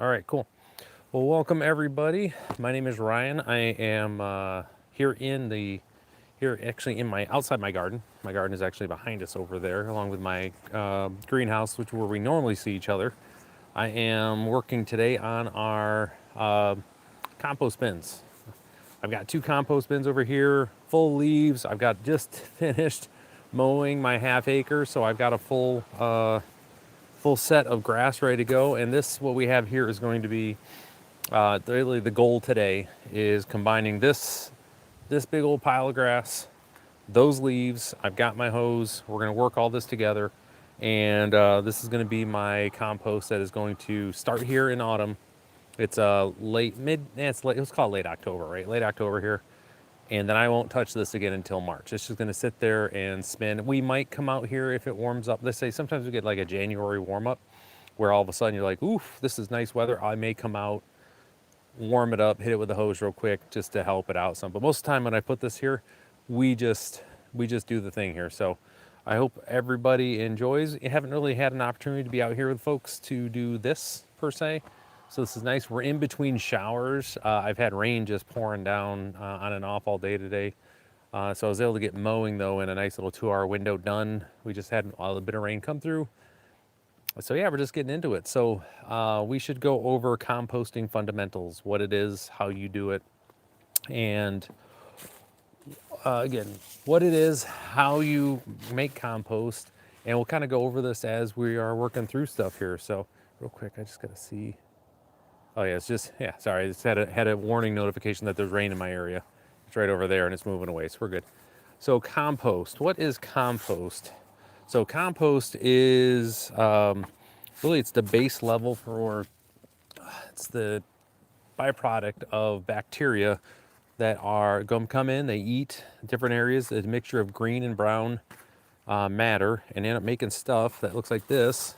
All right, cool. Well, welcome everybody. My name is Ryan. I am here actually in my outside my garden. My garden is actually behind us over there, along with my greenhouse, which where we normally see each other. I am working today on our compost bins. I've got two compost bins over here, full leaves. I've got just finished mowing my half acre, so I've got a full set of grass ready to go. And this, what we have here, is going to be really the goal today is combining this big old pile of grass, those leaves. I've got my hose. We're going to work all this together, and this is going to be my compost that is going to start here in autumn. It's late mid. It's late. Let's call it late October, right? Late October here, and then I won't touch this again until March. It's just going to sit there and spin. We might come out here if it warms up. Let's say sometimes we get like a January warm up, where all of a sudden you're like, "Oof, this is nice weather." I may come out, warm it up, hit it with a hose real quick just to help it out some. But most of the time when I put this here, we just do the thing here. So I hope everybody enjoys. You haven't really had an opportunity to be out here with folks to do this per se. So this is nice. We're in between showers. I've had rain just pouring down on and off all day today. So I was able to get mowing though in a nice little 2-hour window done. We just had a little bit of rain come through. So yeah, we're just getting into it. So we should go over composting fundamentals, what it is, how you do it, and again, what it is, how you make compost, and we'll kind of go over this as we are working through stuff here. So real quick, I just got to see. Oh yeah, it's just, yeah, sorry, I just had a warning notification that there's rain in my area. It's right over there and it's moving away, so we're good. So compost, what is compost? So compost is really it's the base level for it's the byproduct of bacteria that are going to come in. They eat different areas, a mixture of green and brown matter, and end up making stuff that looks like this.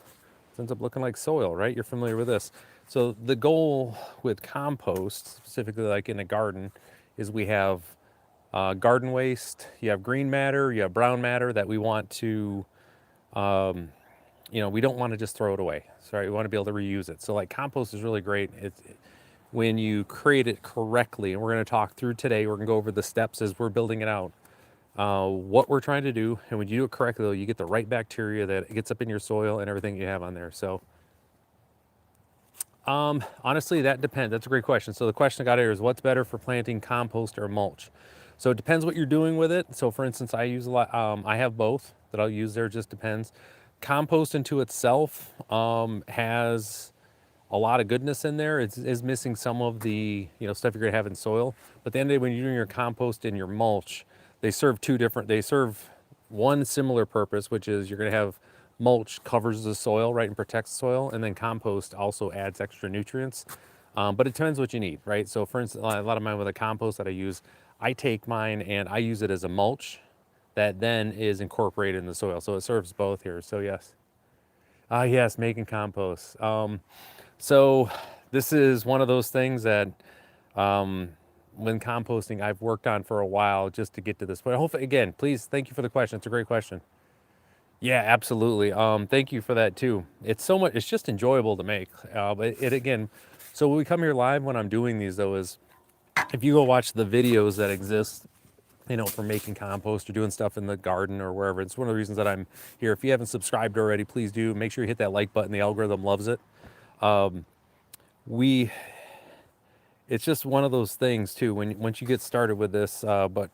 It ends up looking like soil, right? You're familiar with this. So the goal with compost, specifically like in a garden, is we have garden waste, you have green matter, you have brown matter that we want to, we don't want to just throw it away. Sorry, we want to be able to reuse it. So like compost is really great. When you create it correctly, and we're going to talk through today, we're going to go over the steps as we're building it out, what we're trying to do. And when you do it correctly, though, you get the right bacteria that gets up in your soil and everything you have on there. So honestly, that depends. That's a great question. So the question I got here is what's better for planting, compost or mulch? So it depends what you're doing with it. So for instance, I use a lot, I have both that I'll use there, just depends. Compost into itself has a lot of goodness in there. It is missing some of the stuff you're gonna have in soil. But at the end of the day, when you're doing your compost and your mulch, they serve one similar purpose, which is you're gonna have mulch covers the soil, right, and protects the soil, and then compost also adds extra nutrients. But it depends what you need, right? So for instance, a lot of mine with the compost that I use, I take mine and I use it as a mulch that then is incorporated in the soil. So it serves both here. So yes. Yes, making compost. So this is one of those things that when composting I've worked on for a while just to get to this point. Hopefully, again, please, thank you for the question. It's a great question. Yeah, absolutely. Thank you for that too. It's so much, it's just enjoyable to make. But it again, so when we come here live when I'm doing these though is if you go watch the videos that exist, for making compost or doing stuff in the garden or wherever, it's one of the reasons that I'm here. If you haven't subscribed already, please do. Make sure you hit that like button. The algorithm loves it. We it's just one of those things too when once you get started with this, but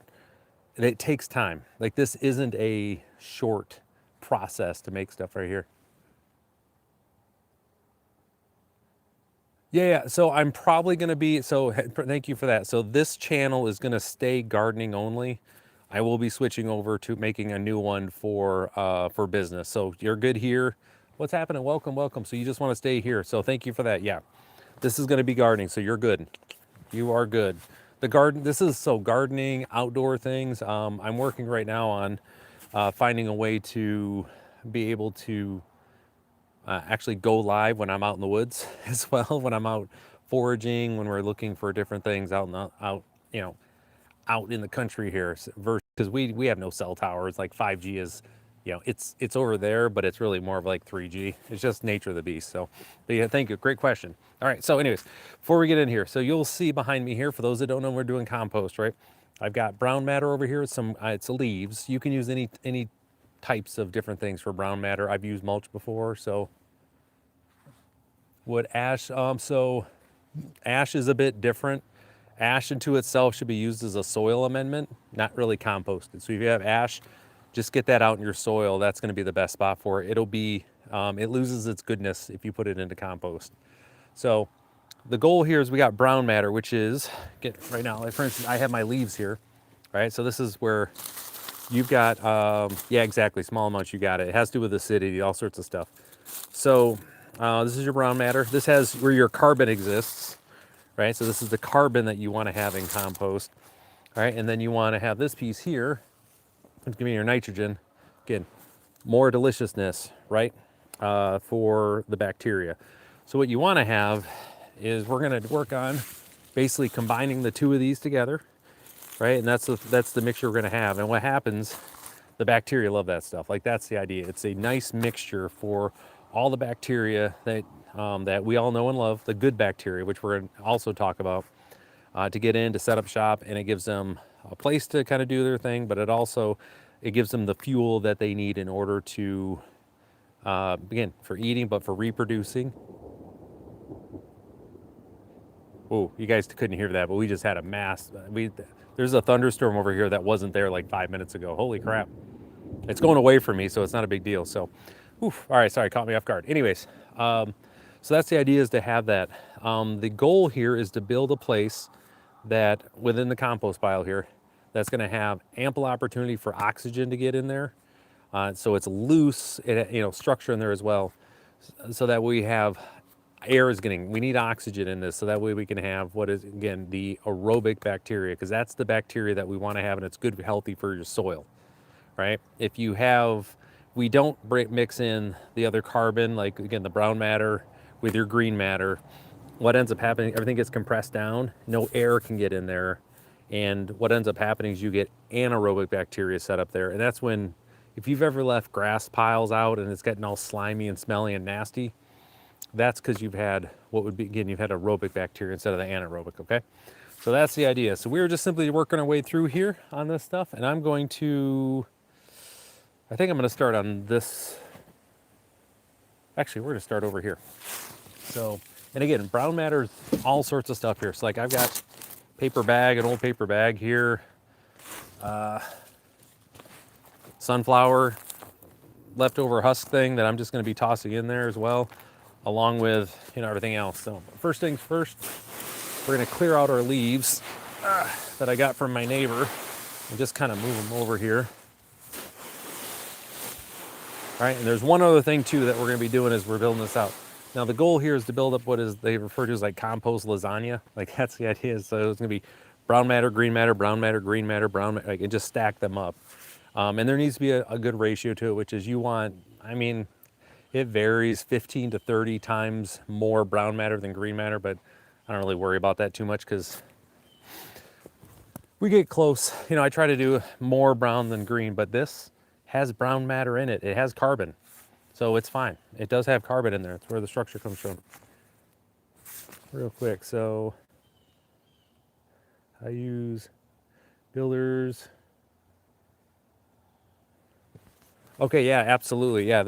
it takes time. Like this isn't a short process to make stuff right here. Yeah, so I'm probably going to be, so thank you for that. So this channel is going to stay gardening only. I will be switching over to making a new one for business. So you're good here. What's happening? Welcome, welcome. So you just want to stay here. So thank you for that. Yeah, this is going to be gardening. So you're good. You are good. The garden, this is so gardening, outdoor things. I'm working right now on finding a way to be able to actually go live when I'm out in the woods as well, when I'm out foraging, when we're looking for different things out you know, out in the country here versus because we have no cell towers. Like 5G is, you know, it's over there, but it's really more of like 3G. It's just nature of the beast. So, but yeah, thank you. Great question. All right. So, anyways, before we get in here, so you'll see behind me here, for those that don't know, we're doing compost, right? I've got brown matter over here. Some it's leaves. You can use any types of different things for brown matter. I've used mulch before, so wood ash. So ash is a bit different. Ash into itself should be used as a soil amendment, not really composted. So if you have ash, just get that out in your soil. That's going to be the best spot for it. It'll be, it loses its goodness if you put it into compost. So the goal here is we got brown matter, which is, get right now, like for instance, I have my leaves here, right? So this is where you've got, yeah, exactly, small amounts, you got it. It has to do with acidity, all sorts of stuff. So this is your brown matter. This has where your carbon exists, right? So this is the carbon that you want to have in compost, right? And then you want to have this piece here, it's giving your nitrogen, again, more deliciousness, right? For the bacteria. So what you want to have is we're going to work on basically combining the two of these together, right? And that's the mixture we're going to have. And what happens, the bacteria love that stuff. Like that's the idea. It's a nice mixture for all the bacteria that that we all know and love, the good bacteria, which we're going to also talk about, to get in, to set up shop, and it gives them a place to kind of do their thing, but it gives them the fuel that they need in order to, again, for eating, but for reproducing. Oh, you guys couldn't hear that, but we just had a there's a thunderstorm over here that wasn't there like 5 minutes ago. Holy crap. It's going away from me, so it's not a big deal. So, oof, all right, sorry, caught me off guard. Anyways, so that's the idea, is to have that. The goal here is to build a place that within the compost pile here, that's going to have ample opportunity for oxygen to get in there. So it's loose, structure in there as well, so that we have we need oxygen in this, so that way we can have what is, again, the aerobic bacteria, because that's the bacteria that we want to have, and it's good, healthy for your soil, right? We don't mix in the other carbon, like again, the brown matter with your green matter. What ends up happening, everything gets compressed down, no air can get in there. And what ends up happening is you get anaerobic bacteria set up there. And that's when, if you've ever left grass piles out and it's getting all slimy and smelly and nasty, that's because you've had you've had aerobic bacteria instead of the anaerobic, okay? So that's the idea. So we were just simply working our way through here on this stuff. And I think I'm going to start on this. Actually, we're going to start over here. So, and again, brown matter's all sorts of stuff here. So like I've got an old paper bag here, sunflower leftover husk thing that I'm just going to be tossing in there as well, along with everything else. So first things first, we're going to clear out our leaves that I got from my neighbor and just kind of move them over here. All right, and there's one other thing too that we're going to be doing as we're building this out. Now the goal here is to build up what they refer to as like compost lasagna. Like that's the idea. So it's going to be brown matter, green matter, brown matter, green matter, brown matter, and just stack them up. And there needs to be a good ratio to it, which is it varies 15 to 30 times more brown matter than green matter, but I don't really worry about that too much because we get close. I try to do more brown than green, but this has brown matter in it. It has carbon. So it's fine. It does have carbon in there. It's where the structure comes from. Real quick, so I use builders. Okay, yeah, absolutely. Yeah,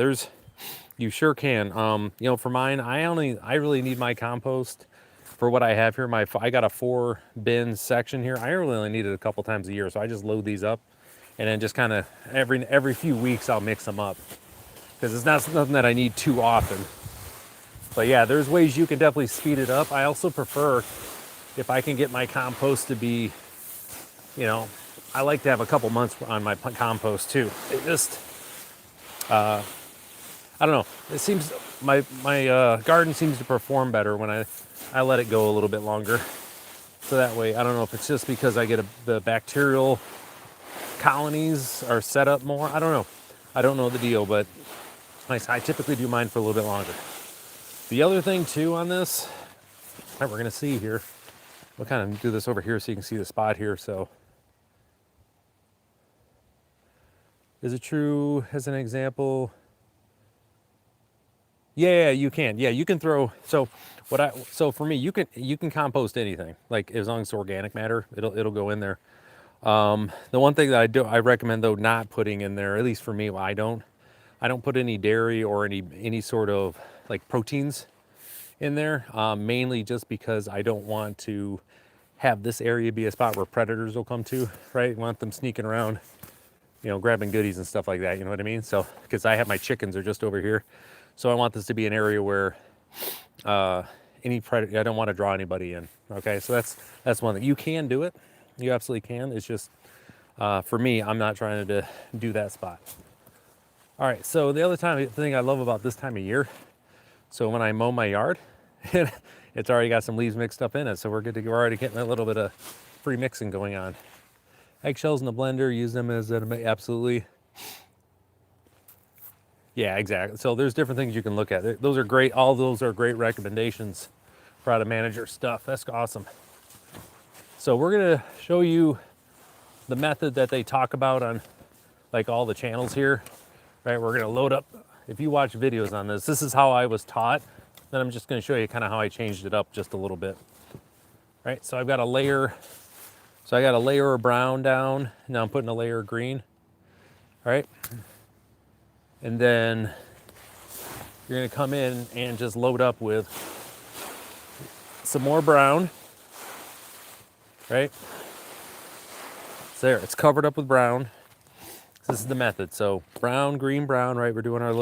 you sure can. For mine, I really need my compost for what I have here. I got a 4-bin section here. I really only need it a couple times a year, so I just load these up, and then just kind of every few weeks I'll mix them up, because it's nothing that I need too often. But yeah, there's ways you can definitely speed it up. I also prefer if I can get my compost to be, I like to have a couple months on my compost too. It just, I don't know. It seems my garden seems to perform better when I let it go a little bit longer. So that way, I don't know if it's just because I get the bacterial colonies are set up more. I don't know. I don't know the deal, but I typically do mine for a little bit longer. The other thing too on this that we're gonna see here, we'll kind of do this over here so you can see the spot here. So Is it true as an example? Yeah, you can. Yeah, you can throw. So for me, you can compost anything. Like as long as it's organic matter, it'll go in there. The one thing that I recommend though not putting in there, at least for me, I don't put any dairy or any sort of like proteins in there. Mainly just because I don't want to have this area be a spot where predators will come to. Right, want them sneaking around, grabbing goodies and stuff like that. You know what I mean? So because I have my chickens are just over here, so I want this to be an area where uh, any predator. I don't want to draw anybody in. Okay, so that's one thing. You can do it. You absolutely can. It's just for me, I'm not trying to do that spot. All right. So the other thing I love about this time of year. So when I mow my yard, it's already got some leaves mixed up in it. So we're already getting a little bit of free mixing going on. Eggshells in the blender, use them as absolutely. Yeah, exactly. So there's different things you can look at. Those are great. All those are great recommendations for how to manage your stuff. That's awesome. So we're gonna show you the method that they talk about on like all the channels here, right? We're gonna load up. If you watch videos on this is how I was taught. Then I'm just gonna show you kind of how I changed it up just a little bit, right? So I've got a layer. So I got a layer of brown down. Now I'm putting a layer of green, all right? And then you're gonna come in and just load up with some more brown, right? So there, it's covered up with brown. This is the method. So brown, green, brown, right? We're doing our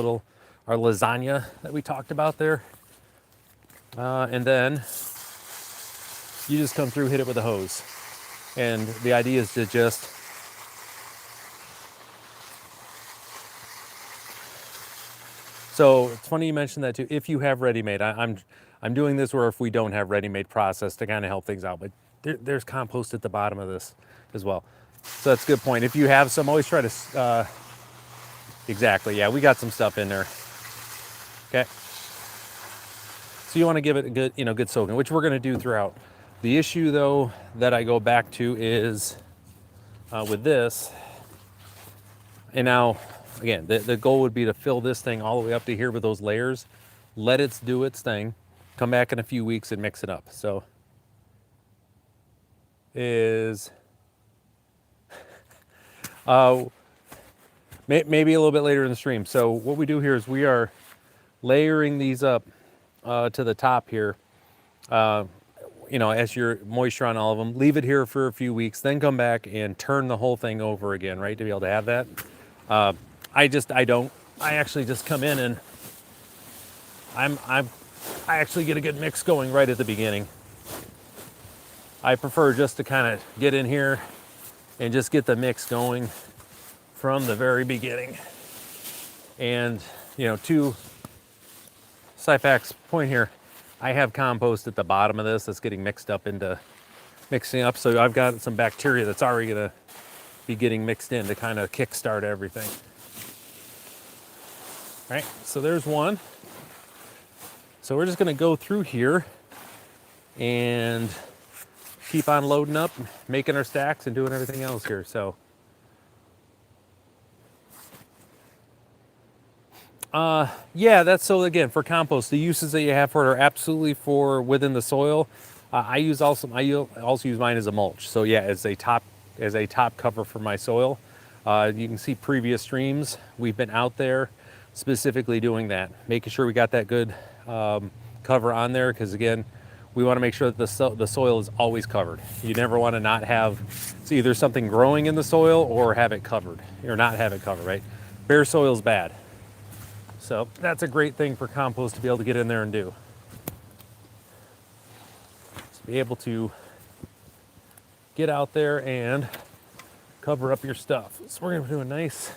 lasagna that we talked about there. And then you just come through, hit it with a hose. And the idea is to just so it's funny you mentioned that too. If you have ready-made, I'm doing this where if we don't have ready-made process to kind of help things out, but there's compost at the bottom of this as well. So that's a good point. If you have some, always try to exactly. Yeah, we got some stuff in there. Okay. So you want to give it a good soaking, which we're going to do throughout. The issue though that I go back to is with this, and now again, the goal would be to fill this thing all the way up to here with those layers, let it do its thing, come back in a few weeks and mix it up. So is maybe a little bit later in the stream. So what we do here is we are layering these up to the top here. As your moisture on all of them, leave it here for a few weeks, then come back and turn the whole thing over again, right? To be able to have that. I actually just come in and I actually get a good mix going right at the beginning. I prefer just to kind of get in here and just get the mix going from the very beginning. And, to Sipac's point here, I have compost at the bottom of this that's getting mixed up into mixing up. So I've got some bacteria that's already going to be getting mixed in to kind of kickstart everything. All right, so there's one. So we're just going to go through here and keep on loading up, making our stacks and doing everything else here. So yeah, that's so again for compost, the uses that you have for it are absolutely for within the soil. I also use mine as a mulch. So yeah, as a top cover for my soil. You can see previous streams. We've been out there specifically doing that, making sure we got that good cover on there. Because again, we want to make sure that the soil is always covered. You never want to not have either something growing in the soil or have it covered or not have it covered. Right? Bare soil is bad. So that's a great thing for compost to be able to get in there and do. To be able to get out there and cover up your stuff. So we're gonna do a nice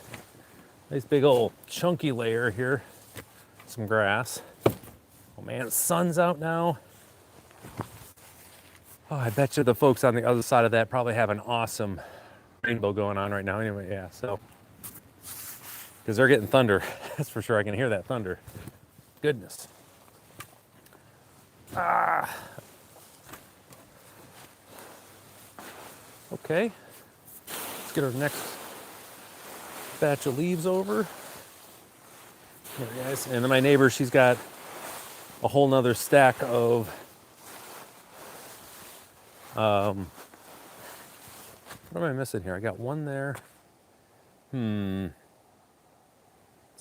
big old chunky layer here. Some grass. Oh man, the sun's out now. Oh, I bet you the folks on the other side of that probably have an awesome rainbow going on right now. Anyway, yeah, so. Because they're getting thunder. That's for sure. I can hear that thunder. Goodness. Okay. Let's get our next batch of leaves over. Here, guys. And then my neighbor, she's got a whole nother stack of what am I missing here? I got one there. It's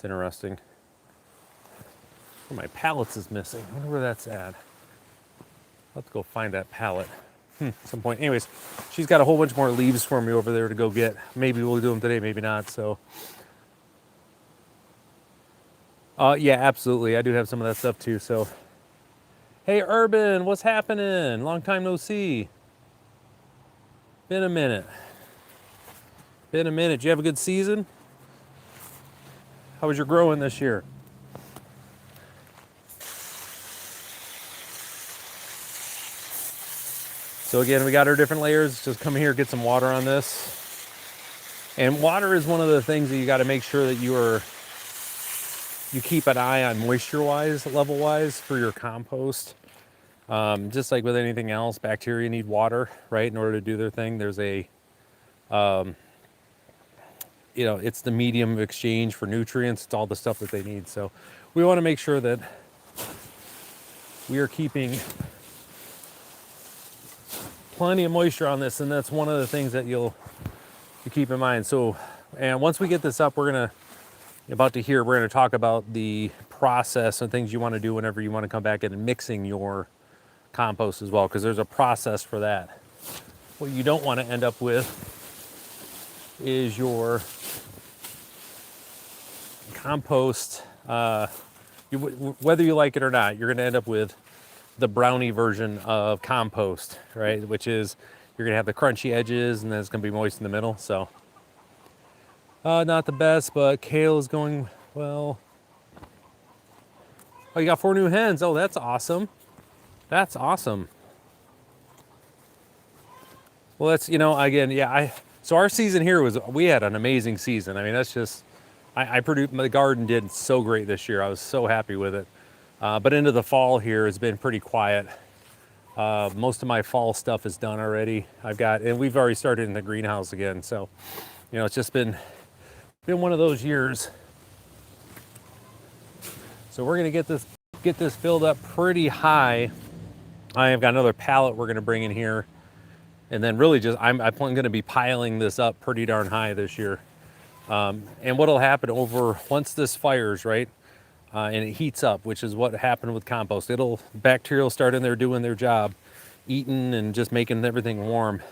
interesting. One of my pallets is missing. I wonder where that's at. Let's go find that pallet. At some point. Anyways, she's got a whole bunch more leaves for me over there to go get. Maybe we'll do them today, maybe not. So, yeah, absolutely. I do have some of that stuff too. So, hey, Urban, what's happening? Long time no see. Been a minute. Been a minute. Did you have a good season? How was your growing this year? So again, we got our different layers. Just come here, get some water on this. And water is one of the things that you got to make sure that you keep an eye on moisture-wise, level-wise for your compost. Just like with anything else, bacteria need water, right, in order to do their thing. There's a, it's the medium of exchange for nutrients. It's all the stuff that they need. So we want to make sure that we are keeping plenty of moisture on this, and that's one of the things that you keep in mind. So, and once we get this up, we're gonna talk about the process and things you want to do whenever you want to come back in and mixing your compost as well, because there's a process for that. What you don't want to end up with is your compost, whether you like it or not, you're going to end up with the brownie version of compost, right? Which is you're going to have the crunchy edges and then it's going to be moist in the middle. So not the best, but kale is going well. Oh, you got 4 new hens. Oh, that's awesome. That's awesome. Well, that's, again, yeah, so our season here we had an amazing season. I mean, that's just, I produced, the garden did so great this year. I was so happy with it. But into the fall here has been pretty quiet. Most of my fall stuff is done already. And we've already started in the greenhouse again. So, it's just been one of those years. So we're gonna get this filled up pretty high. I have got another pallet we're gonna bring in here. And then really just, I'm gonna be piling this up pretty darn high this year. And what'll happen once this fires, right? And it heats up, which is what happened with compost. Bacteria will start in there doing their job, eating and just making everything warm.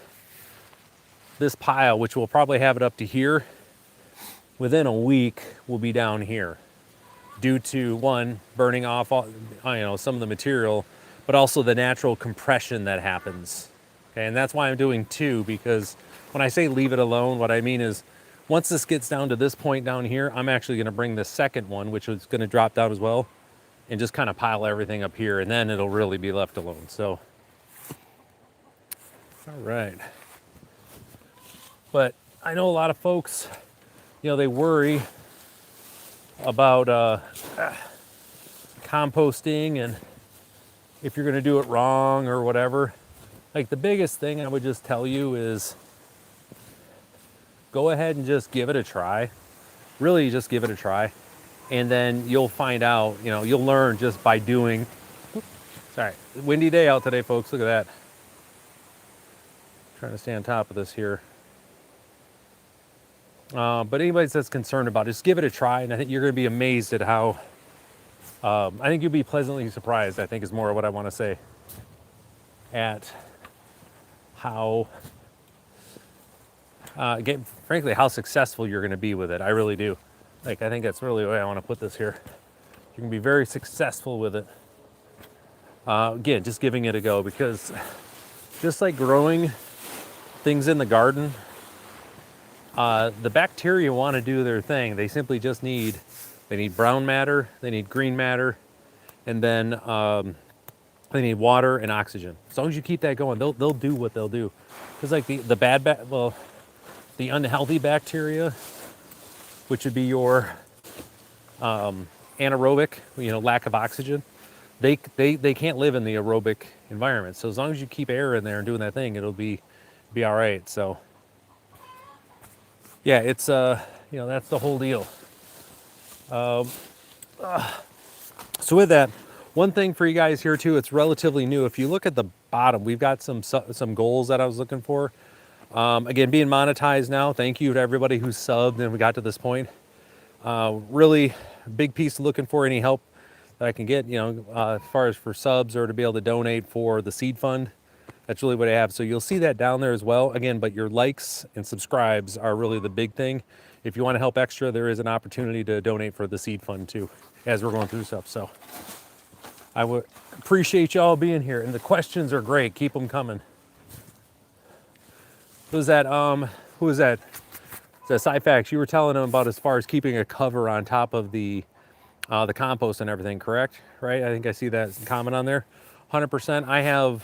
This pile, which we'll probably have it up to here, within a week will be down here due to, one, burning off some of the material, but also the natural compression that happens. Okay, and that's why I'm doing 2, because when I say leave it alone, what I mean is once this gets down to this point down here, I'm actually going to bring the second one, which is going to drop down as well, and just kind of pile everything up here, and then it'll really be left alone. So, all right. But I know a lot of folks, they worry about composting and if you're going to do it wrong or whatever. Like, the biggest thing I would just tell you is go ahead and just give it a try. Really, just give it a try. And then you'll find out, you'll learn just by doing. Sorry, windy day out today, folks. Look at that. Trying to stay on top of this here. But anybody that's concerned about it, just give it a try. And I think you're going to be amazed at how, I think you'll be pleasantly surprised, I think is more of what I want to say, at how, frankly, how successful you're going to be with it. I really do. I think that's really the way I want to put this here. You can be very successful with it. Again, just giving it a go, because just like growing things in the garden, the bacteria want to do their thing. They simply just they need brown matter, they need green matter, and then they need water and oxygen. As long as you keep that going, they'll do what they'll do. Because like the unhealthy bacteria, which would be your anaerobic, lack of oxygen, they can't live in the aerobic environment. So as long as you keep air in there and doing that thing, it'll be all right. So yeah, it's You know, that's the whole deal. So with that, one thing for you guys here too, it's relatively new. If you look at the bottom, we've got some goals that I was looking for. Again, being monetized now. Thank you to everybody who subbed and we got to this point. Really big piece looking for any help that I can get, you know, as far as for subs or to be able to donate for the seed fund. That's really what I have. So you'll see that down there as well. Again, but your likes and subscribes are really the big thing. If you want to help extra, there is an opportunity to donate for the seed fund too, as we're going through stuff. So I would appreciate y'all being here. And the questions are great. Keep them coming. Who was that? The Cyfax, you were telling them about as far as keeping a cover on top of the compost and everything, correct? Right? I think I see that comment on there. 100%. I have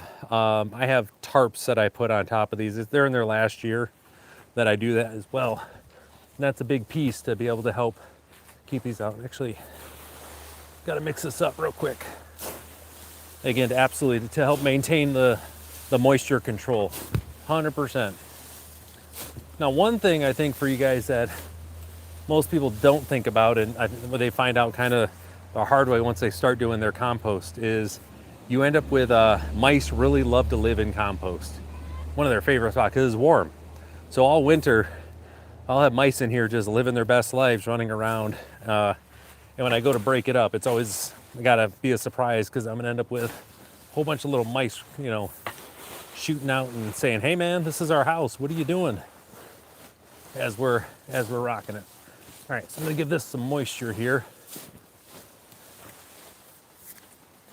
tarps that I put on top of these. They're in their last year that I do that as well. And that's a big piece to be able to help keep these out. Actually, got to mix this up real quick. Again, absolutely to help maintain the moisture control. 100%. Now, one thing I think for you guys that most people don't think about, and what they find out kind of the hard way once they start doing their compost, is you end up with mice really love to live in compost. One of their favorite spots because it's warm. So all winter, I'll have mice in here just living their best lives, running around. And when I go to break it up, it's always gotta be a surprise because I'm gonna end up with a whole bunch of little mice, you know, shooting out and saying, "Hey man, this is our house. What are you doing?" As we're rocking it. All right, so I'm gonna give this some moisture here.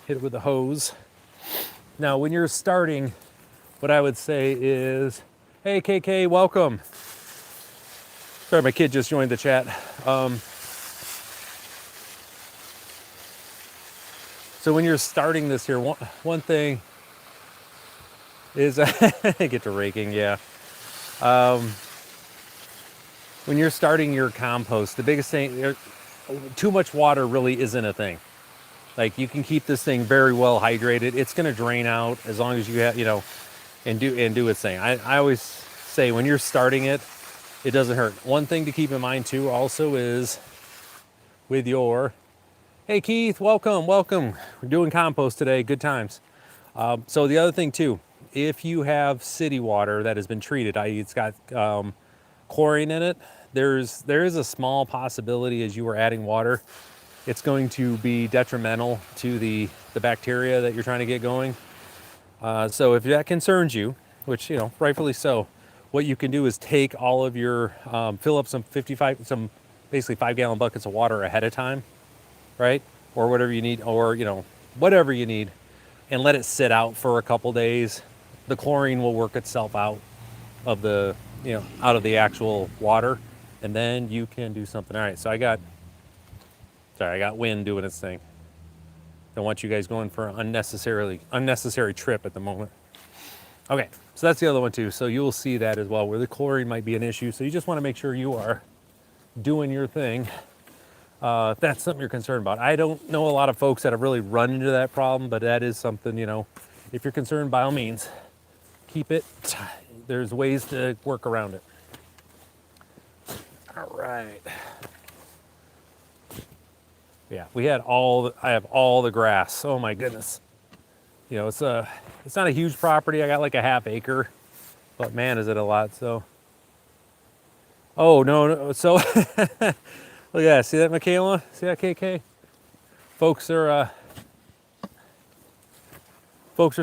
Hit it with the hose. Now, when you're starting, what I would say is, hey KK, welcome. Sorry, my kid just joined the chat. So when you're starting this here, one thing is, get to raking, yeah. When you're starting your compost, the biggest thing, too much water really isn't a thing. Like you can keep this thing very well hydrated. It's going to drain out as long as you have, you know, and do its thing. I always say when you're starting it, it doesn't hurt. One thing to keep in mind too also is with your, hey Keith, welcome. We're doing compost today, good times. So the other thing too, if you have city water that has been treated, i.e. it's got chlorine in it, there is a small possibility as you are adding water, it's going to be detrimental to the bacteria that you're trying to get going. So if that concerns you, which, you know, rightfully so, what you can do is take all of your, fill up some basically 5-gallon buckets of water ahead of time, right? Or whatever you need, or, you know, whatever you need, and let it sit out for a couple days. The chlorine will work itself out of the, you know, out of the actual water, and then you can do something. All right, so I got wind doing its thing. Don't want you guys going for an unnecessary trip at the moment. Okay, so that's the other one too. So you'll see that as well, where the chlorine might be an issue. So you just want to make sure you are doing your thing. If that's something you're concerned about. I don't know a lot of folks that have really run into that problem, but that is something, you know, if you're concerned, by all means, keep it. There's ways to work around it. All right. Yeah, I have all the grass. Oh my goodness. You know, it's not a huge property. I got like a half acre, but man, is it a lot. So, oh no. So look at that. See that, Michaela? See that, KK? Folks are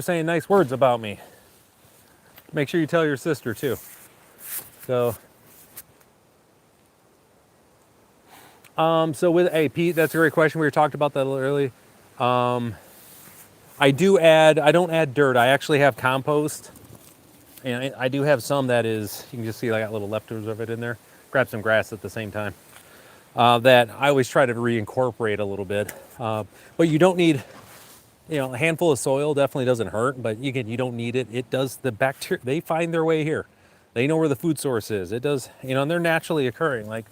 saying nice words about me. Make sure you tell your sister too. So, so with, hey Pete, that's a great question. We talked about that a little early. I don't add dirt. I actually have compost, and I do have some that is, you can just see I got little leftovers of it in there. Grab some grass at the same time. That I always try to reincorporate a little bit. But you don't need, you know, a handful of soil definitely doesn't hurt, but you don't need it. It does, the bacteria, they find their way here. They know where the food source is. It does, you know, and they're naturally occurring. Like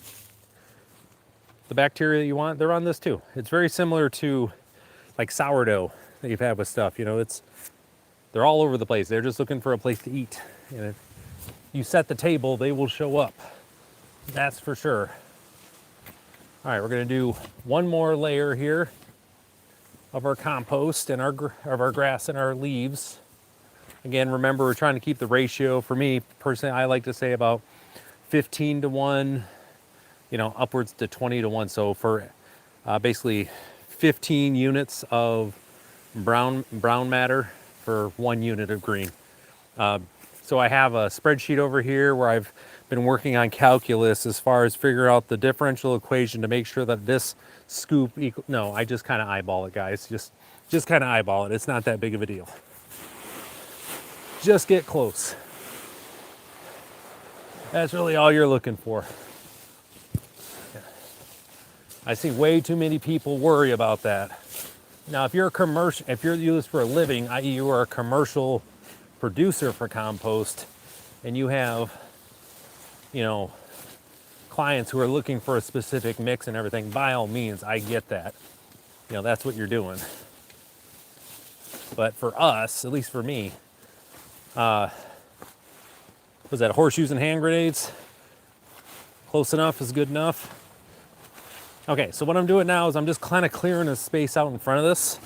the bacteria you want, they're on this too. It's very similar to like sourdough that you've had with stuff, you know, they're all over the place. They're just looking for a place to eat. And if you set the table, they will show up. That's for sure. All right, we're gonna do one more layer here of our compost and our grass and our leaves. Again, remember, we're trying to keep the ratio. For me personally, I like to say about 15 to 1, you know, upwards to 20 to 1. So for basically 15 units of brown matter for 1 unit of green. So I have a spreadsheet over here where I've been working on calculus as far as figure out the differential equation to make sure that this scoop no, I just kind of eyeball it, guys. Just kind of eyeball it. It's not that big of a deal. Just get close. That's really all you're looking for. I see way too many people worry about that. Now, if you're using this for a living, i.e. you are a commercial producer for compost, and you have, you know, clients who are looking for a specific mix and everything, by all means, I get that. You know, that's what you're doing. But for us, at least for me, was that horseshoes and hand grenades? Close enough is good enough. Okay, so what I'm doing now is I'm just kind of clearing a space out in front of this.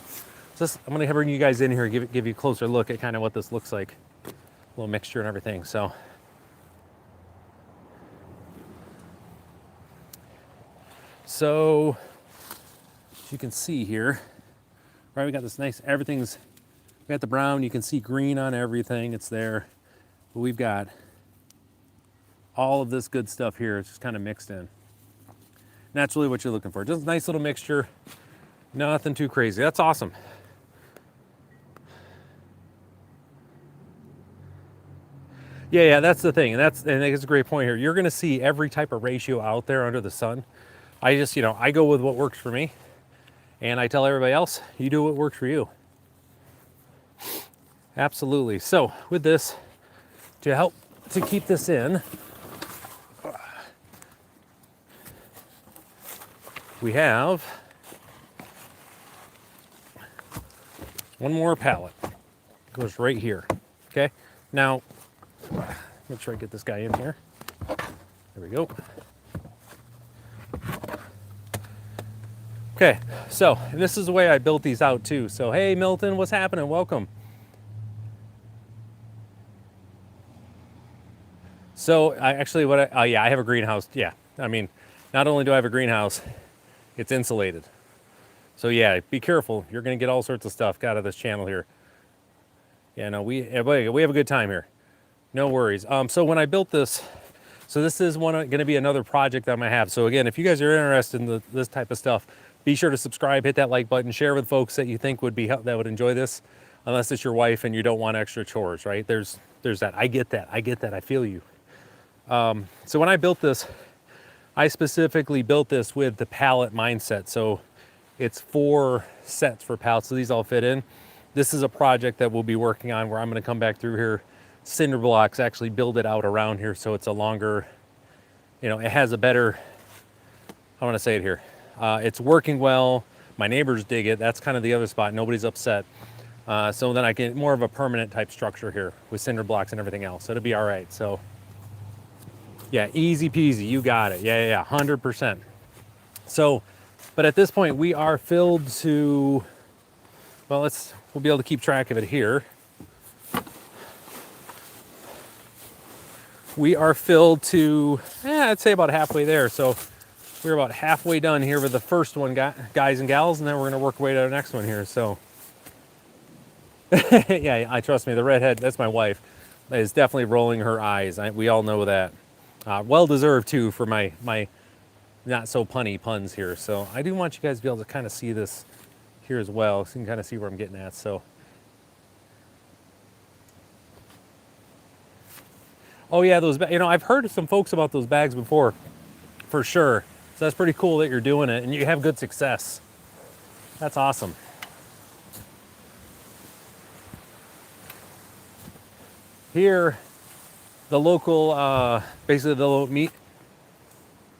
I'm gonna bring you guys in here and give you a closer look at kind of what this looks like. A little mixture and everything, so. So, as you can see here, right, we got this nice, we got the brown, you can see green on everything, it's there. But we've got all of this good stuff here, it's just kind of mixed in. And that's really what you're looking for. Just a nice little mixture, nothing too crazy. That's awesome. Yeah, that's the thing, and I think it's a great point here. You're gonna see every type of ratio out there under the sun. I just, you know, I go with what works for me, and I tell everybody else, you do what works for you. Absolutely. So with this, to help to keep this in, we have one more pallet. It goes right here. Okay. Now, make sure I get this guy in here. There we go. Okay, so this is the way I built these out too. So, hey Milton, what's happening? Welcome. So I actually, yeah, I have a greenhouse. Yeah, I mean, not only do I have a greenhouse, it's insulated. So yeah, be careful. You're gonna get all sorts of stuff out of this channel here. Yeah, no, we have a good time here. No worries. So when I built this, so this is gonna be another project that I'm gonna have. So again, if you guys are interested in this type of stuff, be sure to subscribe, hit that like button, share with folks that you think would enjoy this, unless it's your wife and you don't want extra chores, right? There's that. I get that. I feel you. So when I built this, I specifically built this with the pallet mindset. So it's 4 sets for pallets, so these all fit in. This is a project that we'll be working on where I'm gonna come back through here, cinder blocks, actually build it out around here so it's a longer, you know, it has a better, I wanna say it here. It's working well, my neighbors dig it, that's kind of the other spot, nobody's upset. So then I get more of a permanent type structure here with cinder blocks and everything else, so it'll be all right. So yeah, easy peasy, you got it. Yeah, 100%. So, but at this point we are filled to, well, we'll be able to keep track of it here. We are filled to, I'd say about halfway there. So we're about halfway done here with the first one, guys and gals, and then we're gonna work our way to the next one here, so. Yeah, I trust me, the redhead, that's my wife, is definitely rolling her eyes. We all know that. Well-deserved too for my not so punny puns here. So I do want you guys to be able to kind of see this here as well, so you can kind of see where I'm getting at. So, oh yeah, those, you know, I've heard some folks about those bags before, for sure. So that's pretty cool that you're doing it and you have good success. That's awesome. Here, the local, basically the local meat,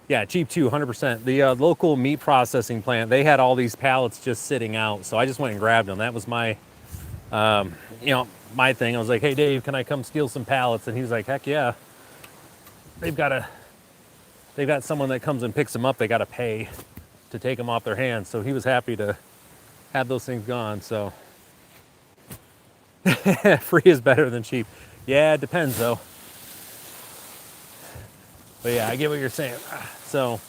yeah, cheap too, 100%. The local meat processing plant, they had all these pallets just sitting out. So I just went and grabbed them. That was my, you know, my thing. I was like, hey Dave, can I come steal some pallets? And he was like, heck yeah. They've got someone that comes and picks them up. They got to pay. to take them off their hands. So he was happy to have those things gone. So free is better than cheap. Yeah, it depends though. But yeah, I get what you're saying. So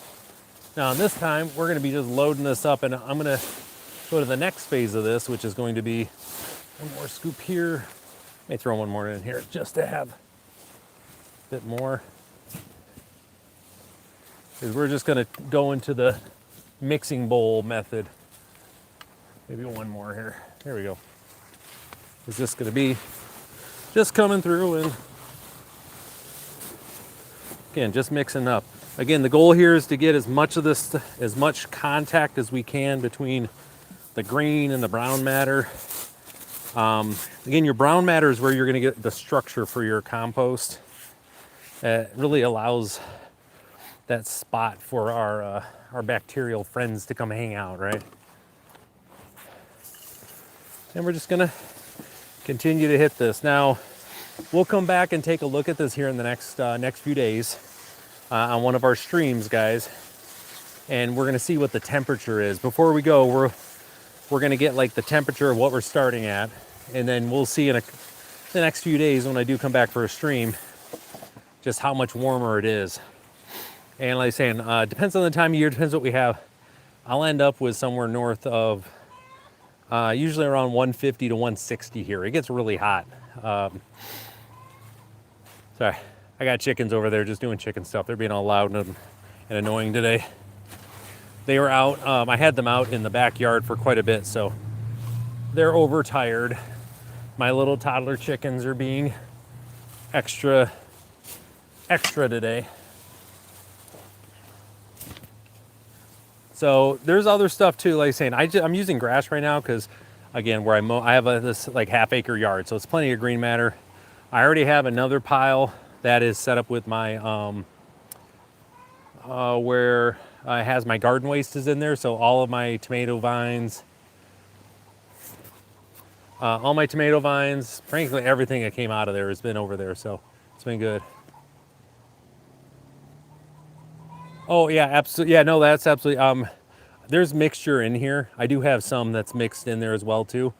now this time we're going to be just loading this up, and I'm going to go to the next phase of this, which is going to be one more scoop here. May throw one more in here just to have a bit more. Because we're just going to go into the mixing bowl method. Maybe one more here. Here we go. Is this going to be just coming through and again, just mixing up. Again, the goal here is to get as much of this, as much contact as we can between the green and the brown matter. Again, your brown matter is where you're going to get the structure for your compost. It really allows that spot for our bacterial friends to come hang out, right? And we're just going to continue to hit this. Now, we'll come back and take a look at this here in the next few days on one of our streams, guys, and we're going to see what the temperature is. Before we go, we're going to get like the temperature of what we're starting at, and then we'll see in the next few days when I do come back for a stream just how much warmer it is. And like I was saying, depends on the time of year, depends what we have. I'll end up with somewhere north of usually around 150 to 160 here. It gets really hot. Sorry, I got chickens over there just doing chicken stuff. They're being all loud and annoying today. They were out. I had them out in the backyard for quite a bit, so they're overtired. My little toddler chickens are being extra today. So there's other stuff too. Like saying, I'm using grass right now because, again, where I mow, I have this like half-acre yard, so it's plenty of green matter. I already have another pile that is set up with my where it has my garden waste is in there. So all of my tomato vines, frankly, everything that came out of there has been over there. So it's been good. Oh yeah, absolutely. Yeah, no, that's absolutely. There's mixture in here. I do have some that's mixed in there as well too.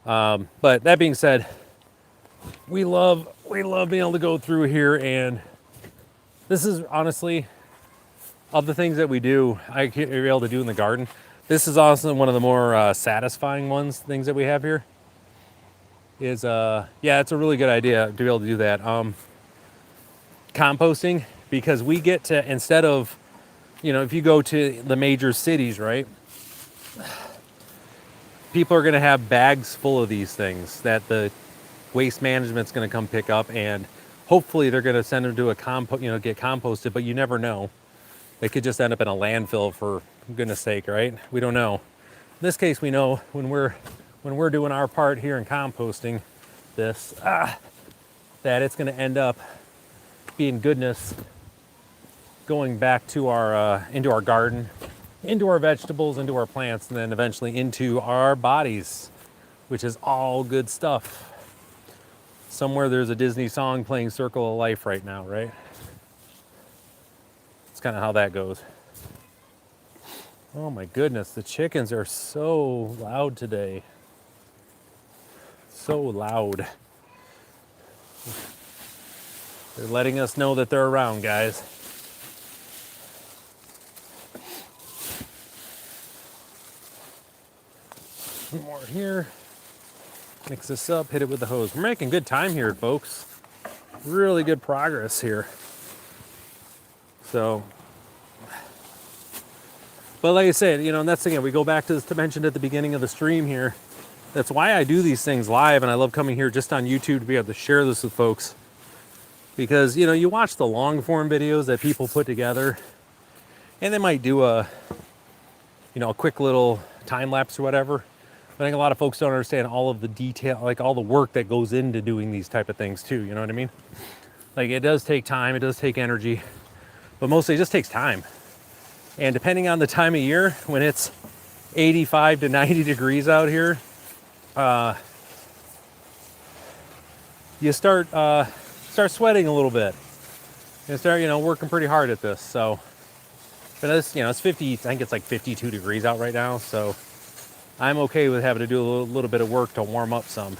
But that being said, we love being able to go through here, and this is honestly, of the things that we do, I can't be able to do in the garden. This is also one of the more satisfying things that we have here. Is yeah, it's a really good idea to be able to do that. Composting, because we get to, instead of, if you go to the major cities, right? People are going to have bags full of these things that the waste management's going to come pick up, and hopefully they're going to send them to a get composted, but you never know. They could just end up in a landfill, for goodness sake, right? We don't know. In this case, we know when we're doing our part here in composting this, that it's going to end up being goodness going back to our into our garden, into our vegetables, into our plants, and then eventually into our bodies, which is all good stuff. Somewhere there's a Disney song playing Circle of Life right now, right? It's kind of how that goes. Oh my goodness, the chickens are so loud today. So loud. They're letting us know that they're around, guys. One more here. Mix this up, hit it with the hose. We're making good time here, folks. Really good progress here. So, but like I said, and that's again, we go back to this to mention at the beginning of the stream here. That's why I do these things live, and I love coming here just on YouTube to be able to share this with folks. Because, you watch the long form videos that people put together, and they might do a quick little time lapse or whatever. I think a lot of folks don't understand all of the detail, like all the work that goes into doing these type of things too, you know what I mean? Like, it does take time, it does take energy, but mostly it just takes time. And depending on the time of year, when it's 85 to 90 degrees out here, you start sweating a little bit. You start, working pretty hard at this. So But it's, it's 50, I think it's like 52 degrees out right now, so I'm okay with having to do a little bit of work to warm up some.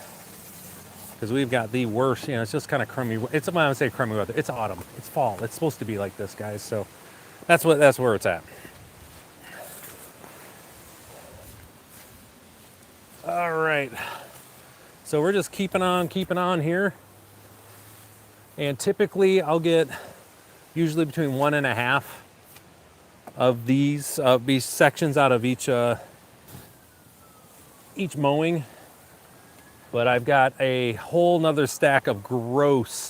Because we've got the worst, it's just kind of crummy. It's, when I would say crummy weather, it's autumn, it's fall. It's supposed to be like this, guys, so that's where it's at. All right, so we're just keeping on here. And typically I'll get usually between 1.5 of these sections out of each mowing. But I've got a whole nother stack of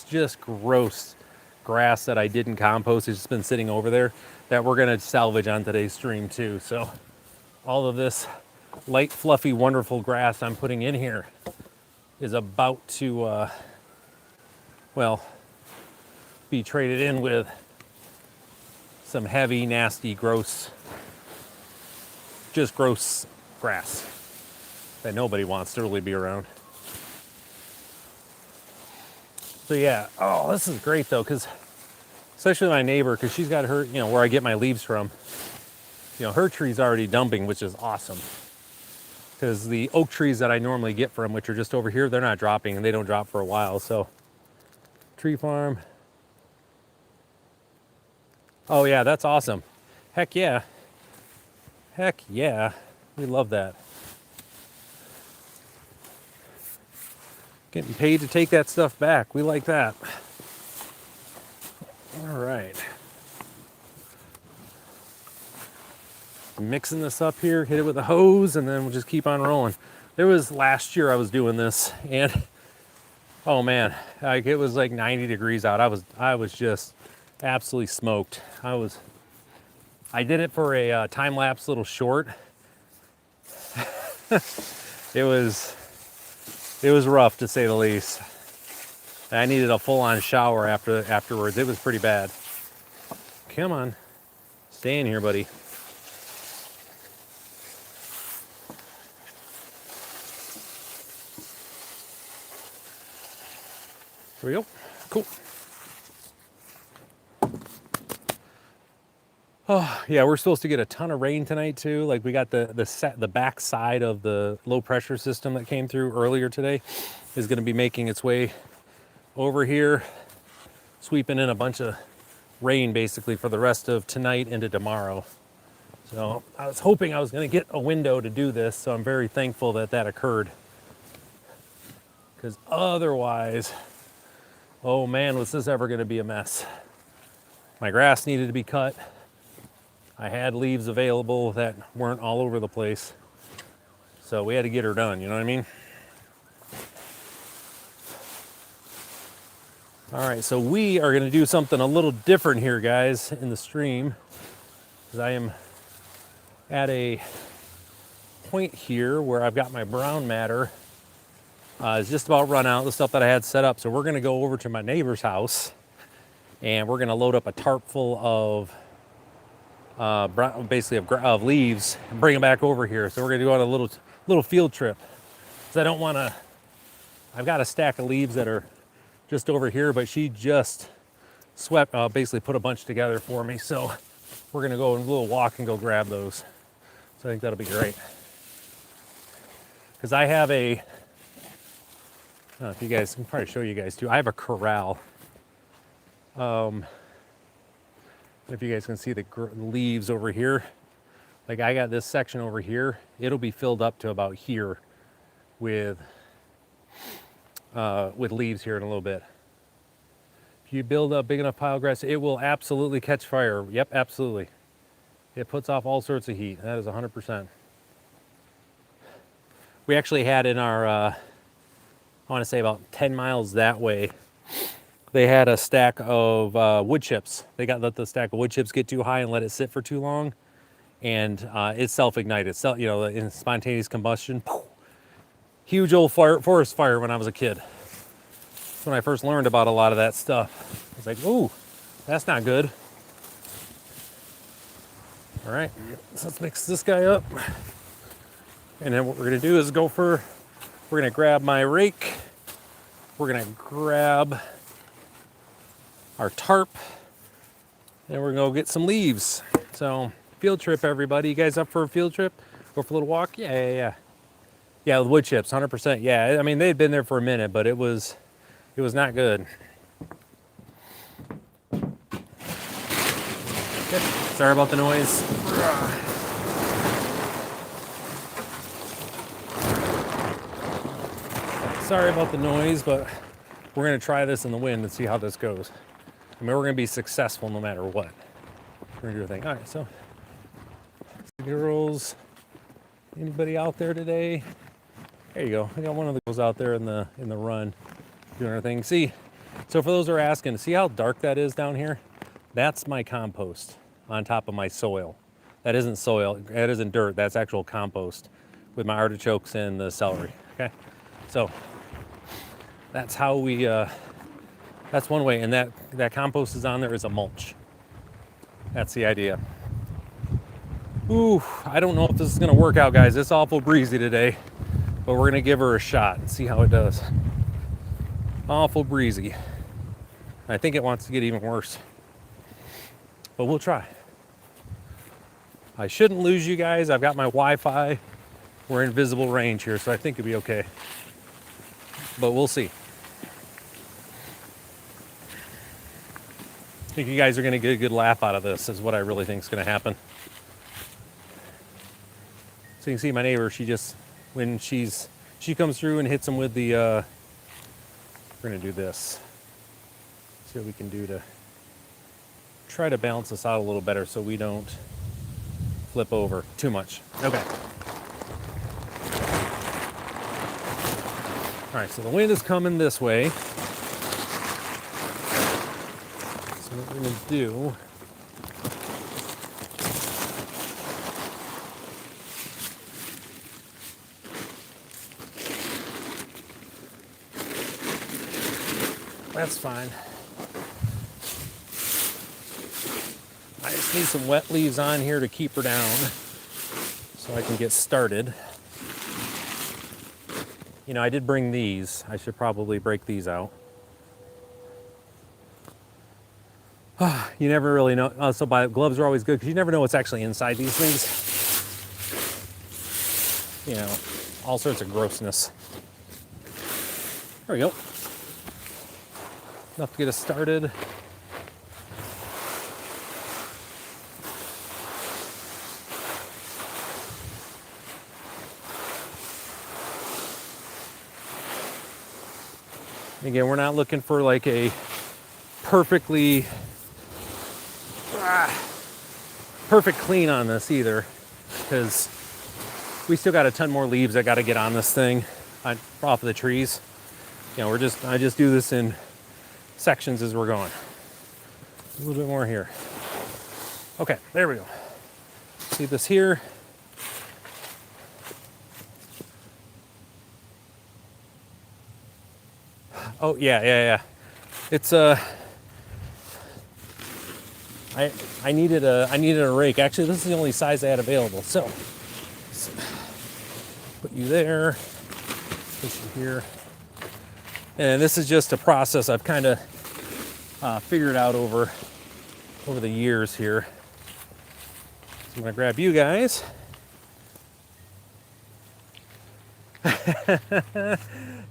just gross grass that I didn't compost. It's just been sitting over there that we're gonna salvage on today's stream too. So all of this light, fluffy, wonderful grass I'm putting in here is about to, be traded in with some heavy, nasty, gross grass that nobody wants to really be around. So yeah, oh, this is great though, because especially my neighbor, because she's got her, where I get my leaves from, her tree's already dumping, which is awesome. Because the oak trees that I normally get from, which are just over here, they're not dropping, and they don't drop for a while. So, tree farm. Oh yeah, that's awesome. Heck yeah. Heck yeah. We love that. Getting paid to take that stuff back. We like that. All right. Mixing this up here, hit it with a hose, and then we'll just keep on rolling. There was last year I was doing this, and oh man, like it was like 90 degrees out. I was just absolutely smoked. I did it for a time-lapse little short. It was rough, to say the least. I needed a full-on shower afterwards. It was pretty bad. Come on, stay in here, buddy. There we go. Cool. Oh yeah, we're supposed to get a ton of rain tonight too. Like we got the back side of the low pressure system that came through earlier today is going to be making its way over here, sweeping in a bunch of rain basically for the rest of tonight into tomorrow. So I was hoping I was going to get a window to do this, so I'm very thankful that occurred. Because otherwise, oh man, was this ever going to be a mess. My grass needed to be cut. I had leaves available that weren't all over the place. So we had to get her done, you know what I mean? All right, so we are gonna do something a little different here, guys, in the stream. Because I am at a point here where I've got my brown matter. It's just about run out, the stuff that I had set up. So we're gonna go over to my neighbor's house and we're gonna load up a tarp full of basically of leaves and bring them back over here. So we're gonna go on a little field trip. Because I don't wanna, I've got a stack of leaves that are just over here, but she just swept, basically put a bunch together for me. So we're gonna go on a little walk and go grab those. So I think that'll be great. Because I have I don't know if you guys, I can probably show you guys too. I have a corral. If you guys can see the leaves over here, like I got this section over here, it'll be filled up to about here with leaves here in a little bit. If you build a big enough pile of grass, it will absolutely catch fire. Yep, absolutely. It puts off all sorts of heat. That is 100%. We actually had in our, I want to say about 10 miles that way, they had a stack of wood chips. They let the stack of wood chips get too high and let it sit for too long, and it self-ignited. In spontaneous combustion. Huge old forest fire when I was a kid. That's when I first learned about a lot of that stuff. I was like, ooh, that's not good. All right, so let's mix this guy up. And then what we're gonna do is we're gonna grab my rake. We're gonna grab our tarp, and we're gonna go get some leaves. So, field trip, everybody. You guys up for a field trip? Go for a little walk? Yeah. Yeah, the wood chips, 100%. Yeah, I mean, they had been there for a minute, but it was not good. Okay. Sorry about the noise. Sorry about the noise, but we're going to try this in the wind and see how this goes. I mean, we're going to be successful no matter what. We're going to do a thing. All right, so girls, anybody out there today? There you go. I got one of the girls out there in the run doing her thing. See, so for those who are asking, see how dark that is down here? That's my compost on top of my soil. That isn't soil. That isn't dirt. That's actual compost with my artichokes and the celery. Okay, so that's how we. That's one way, and that compost is on there as a mulch. That's the idea. Ooh, I don't know if this is gonna work out, guys. It's awful breezy today, but we're gonna give her a shot and see how it does. Awful breezy. I think it wants to get even worse, but we'll try. I shouldn't lose you guys. I've got my Wi-Fi. We're in visible range here, so I think it'll be okay, but we'll see. I think you guys are gonna get a good laugh out of this, is what I really think is gonna happen. So you can see my neighbor, when she comes through and hits them with the, we're gonna do this. See what we can do to try to balance this out a little better so we don't flip over too much. Okay. All right, so the wind is coming this way. So what we're gonna do, that's fine. I just need some wet leaves on here to keep her down so I can get started. You know, I did bring these. I should probably break these out. You never really know. So gloves are always good because you never know what's actually inside these things. You know, all sorts of grossness. There we go. Enough to get us started. Again, we're not looking for like a perfect clean on this either, because we still got a ton more leaves that got to get on this thing off of the trees. You know, I just do this in sections as we're going. A little bit more here. Okay, there we go. See this here. Oh yeah. It's I needed a rake. Actually, this is the only size I had available. So put you there, push you here. And this is just a process I've kind of figured out over the years here. So I'm gonna grab you guys.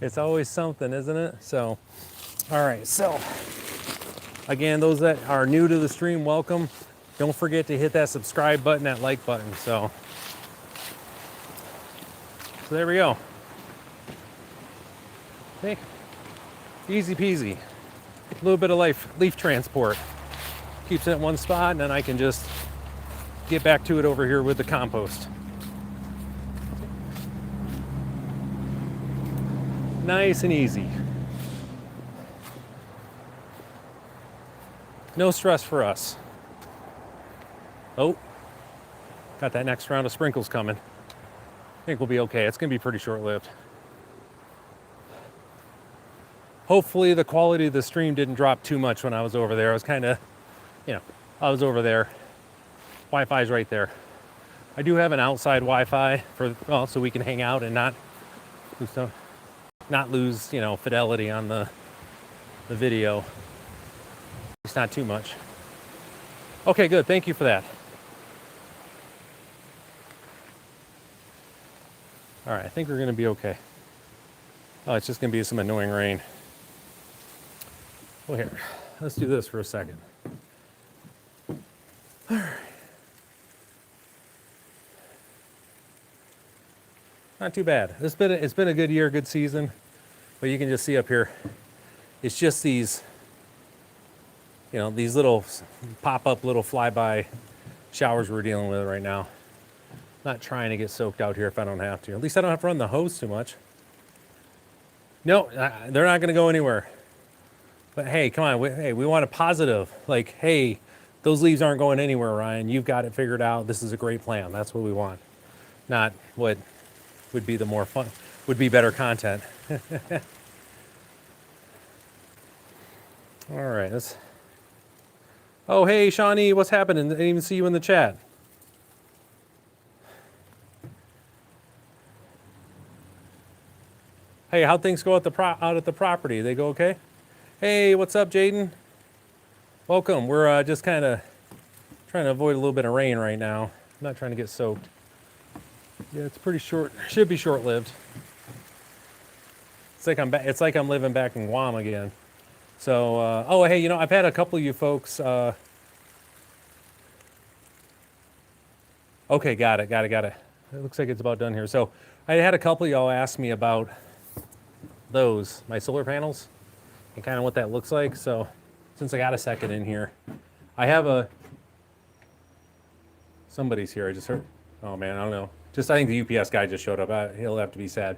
It's always something, isn't it? So, all right. So, again, those that are new to the stream, welcome. Don't forget to hit that subscribe button, that like button. So there we go. Okay. Easy peasy. A little bit of leaf transport. Keeps it in one spot, and then I can just get back to it over here with the compost. Nice and easy. No stress for us. Oh, got that next round of sprinkles coming. I think we'll be okay. It's gonna be pretty short-lived. Hopefully the quality of the stream didn't drop too much when I was over there. I was kind of, I was over there. Wi-Fi's right there. I do have an outside Wi-Fi so we can hang out and not lose, fidelity on the video. It's not too much. Okay, good. Thank you for that. All right, I think we're gonna be okay. Oh, it's just gonna be some annoying rain. Well, here, let's do this for a second. All right. Not too bad. It's been a good year, good season. But you can just see up here, it's just these, you know, these little pop-up little flyby showers we're dealing with right now. Not trying to get soaked out here if I don't have to. At least I don't have to run the hose too much. No, they're not going to go anywhere. But hey, come on, we want a positive. Like, hey, those leaves aren't going anywhere, Ryan. You've got it figured out. This is a great plan. That's what we want. Not what would be the more fun, would be better content. All right, let's. Oh, hey, Shawnee, what's happening? I didn't even see you in the chat. Hey, how'd things go out at the property? They go okay? Hey, what's up, Jaden? Welcome. We're just kind of trying to avoid a little bit of rain right now. I'm not trying to get soaked. Yeah, it's pretty short. Should be short-lived. It's like I'm back. It's like I'm living back in Guam again. So, oh, hey, you know, I've had a couple of you folks. Okay, got it. It looks like it's about done here. So, I had a couple of y'all ask me about those, my solar panels, and kind of what that looks like. So, since I got a second in here, I have somebody's here. I just heard. Oh man, I don't know. I think the UPS guy just showed up. He'll have to be sad.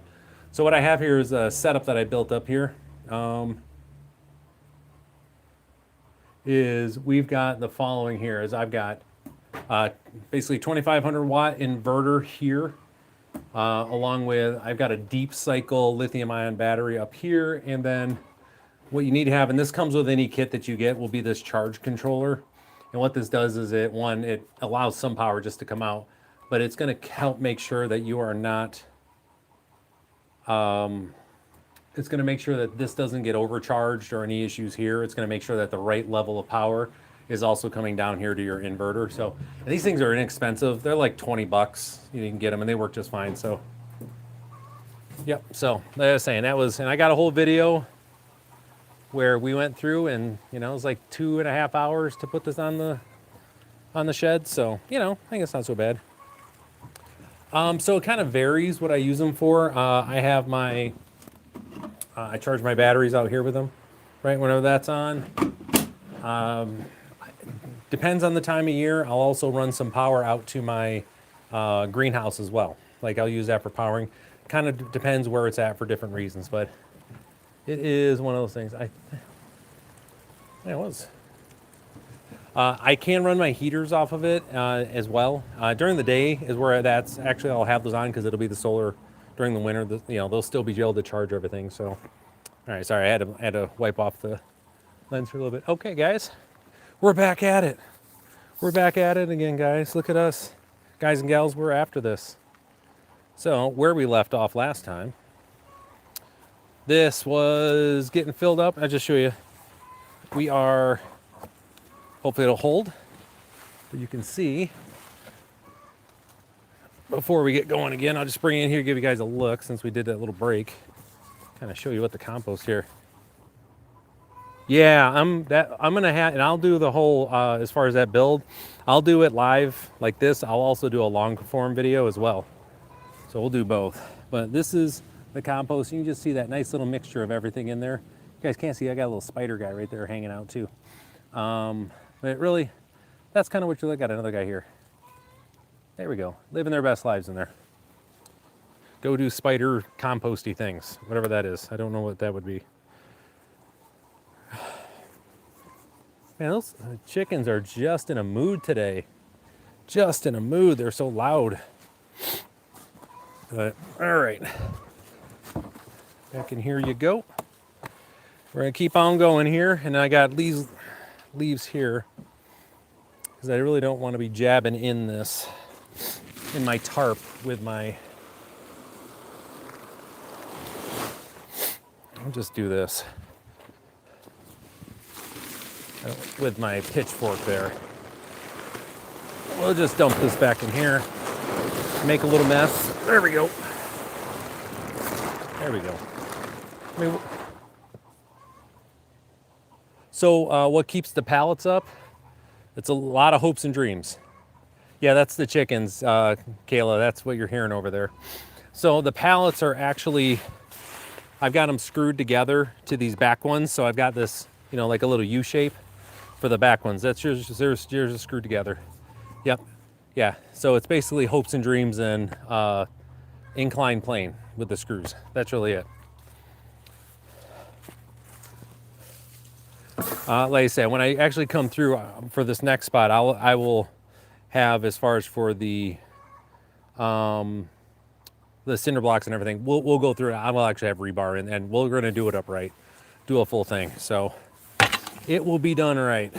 So what I have here is a setup that I built up here. Is we've got the following here. Is I've got basically 2,500 watt inverter here, along with I've got a deep cycle lithium ion battery up here, and then what you need to have, and this comes with any kit that you get, will be this charge controller. And what this does is it allows some power just to come out, but it's going to help make sure that you are not. It's going to make sure that this doesn't get overcharged or any issues here. It's going to make sure that the right level of power is also coming down here to your inverter. So these things are inexpensive. They're like 20 bucks. You can get them and they work just fine. So, yep. So like I was saying, and I got a whole video where we went through and, you know, it was like 2.5 hours to put this on the shed. So, you know, I think it's not so bad. So it kind of varies what I use them for. I have I charge my batteries out here with them, right, whenever that's on. Depends on the time of year. I'll also run some power out to my greenhouse as well. Like I'll use that for powering. Kind of depends where it's at for different reasons, but it is one of those things. I can run my heaters off of it as well. During the day is where I'll have those on because it'll be the solar. During the winter, they'll still be able to charge everything. So, all right, sorry, I had to wipe off the lens for a little bit. Okay, guys, we're back at it. We're back at it again, guys. Look at us, guys and gals. We're after this. So, where we left off last time, this was getting filled up. I'll just show you. We are. Hopefully, it'll hold. But you can see. Before we get going again, I'll just bring in here, give you guys a look since we did that little break. Kind of show you what the compost here. Yeah, I'm gonna have, and I'll do the whole as far as that build. I'll do it live like this. I'll also do a long form video as well. So we'll do both. But this is the compost. You can just see that nice little mixture of everything in there. You guys can't see. I got a little spider guy right there hanging out too. But really, that's kind of what you look at. Another guy here. There we go. Living their best lives in there. Go do spider composty things, whatever that is. I don't know what that would be. Man, those chickens are just in a mood today. Just in a mood. They're so loud. But, all right. Back in here you go. We're going to keep on going here. And I got these leaves here because I really don't want to be jabbing in this. In my tarp with I'll just do this with my pitchfork there. We'll just dump this back in here, make a little mess. There we go. There we go. I mean, so what keeps the pallets up? It's a lot of hopes and dreams. Yeah, that's the chickens, Kayla. That's what you're hearing over there. So the pallets are actually, I've got them screwed together to these back ones. So I've got this, you know, like a little U shape for the back ones. That's yours is screwed together. Yep. Yeah. So it's basically hopes and dreams and inclined plane with the screws. That's really it. Like I said, when I actually come through for this next spot, I will have, as far as for the cinder blocks and everything, we'll go through it. I will actually have rebar in, and we're going to do it upright, do a full thing. So it will be done right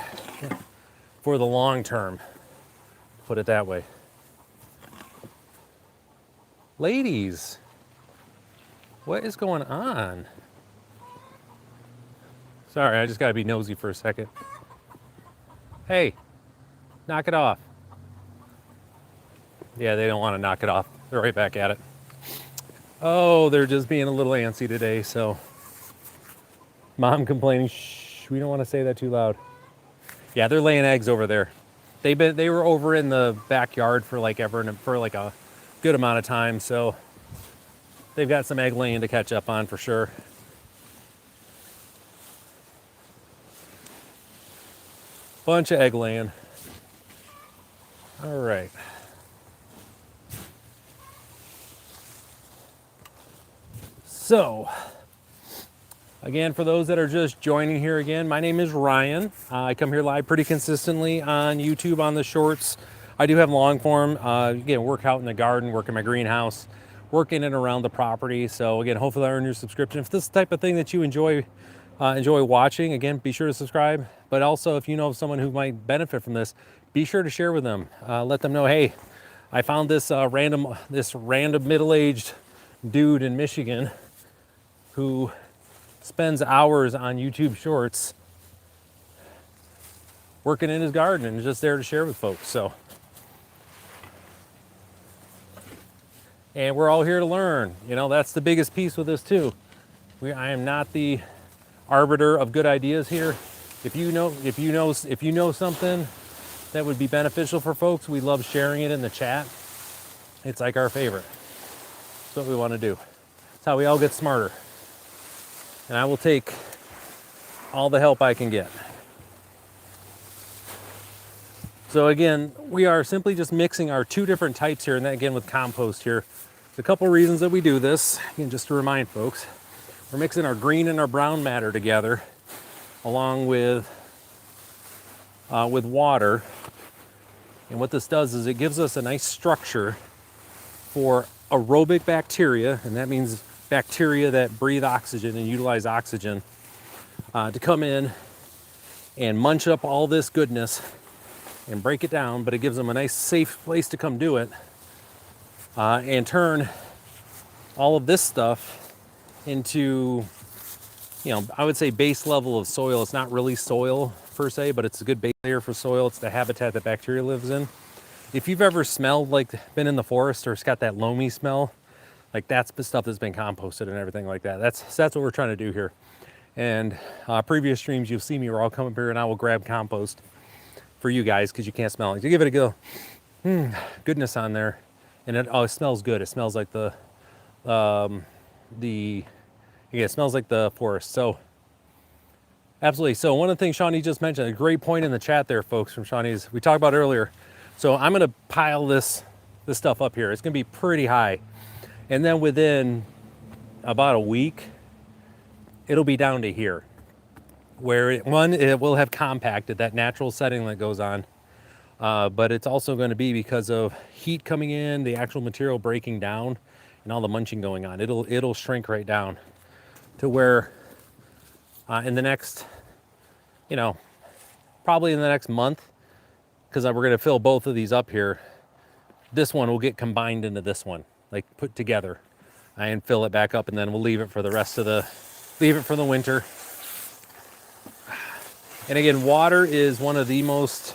for the long term. Put it that way. Ladies, what is going on? Sorry, I just got to be nosy for a second. Hey, knock it off. Yeah, they don't want to knock it off. They're right back at it. Oh, they're just being a little antsy today, so. Mom complaining, shh, we don't want to say that too loud. Yeah, they're laying eggs over there. They were over in the backyard for like a good amount of time, so they've got some egg laying to catch up on for sure. Bunch of egg laying. All right. So, again, for those that are just joining here again, my name is Ryan. I come here live pretty consistently on YouTube on the shorts. I do have long form. Again, work out in the garden, work in my greenhouse, work in and around the property. So again, hopefully I earn your subscription. If this is the type of thing that you enjoy watching, again, be sure to subscribe. But also, if you know someone who might benefit from this, be sure to share with them. Let them know, hey, I found this random middle-aged dude in Michigan who spends hours on YouTube Shorts working in his garden and is just there to share with folks. So, and we're all here to learn. You know, that's the biggest piece with this too. I am not the arbiter of good ideas here. If you know something that would be beneficial for folks, we love sharing it in the chat. It's like our favorite. That's what we want to do. That's how we all get smarter. And I will take all the help I can get. So again, we are simply just mixing our two different types here, and then again with compost here. There's a couple reasons that we do this. Again, just to remind folks, we're mixing our green and our brown matter together, along with water. And what this does is it gives us a nice structure for aerobic bacteria, and that means bacteria that breathe oxygen and utilize oxygen to come in and munch up all this goodness and break it down, but it gives them a nice safe place to come do it and turn all of this stuff into, you know, I would say base level of soil. It's not really soil per se, but it's a good base layer for soil. It's the habitat that bacteria lives in. If you've ever smelled, like been in the forest or it's got that loamy smell, like that's the stuff that's been composted and everything like that. That's what we're trying to do here. And previous streams, you'll see me where I'll come up here and I will grab compost for you guys because you can't smell it. You give it a go. Goodness on there. And it smells good. It smells like it smells like the forest. So absolutely. So one of the things Shawnee just mentioned, a great point in the chat there, folks, from Shawnee's, we talked about earlier. So I'm going to pile this stuff up here. It's going to be pretty high. And then within about a week, it'll be down to here, where it will have compacted, that natural setting that goes on. But it's also going to be because of heat coming in, the actual material breaking down, and all the munching going on. It'll shrink right down to where in the next, probably in the next month, because we're going to fill both of these up here, this one will get combined into this one, like put together, and fill it back up, and then we'll leave it for the winter. And again, water is one of the most,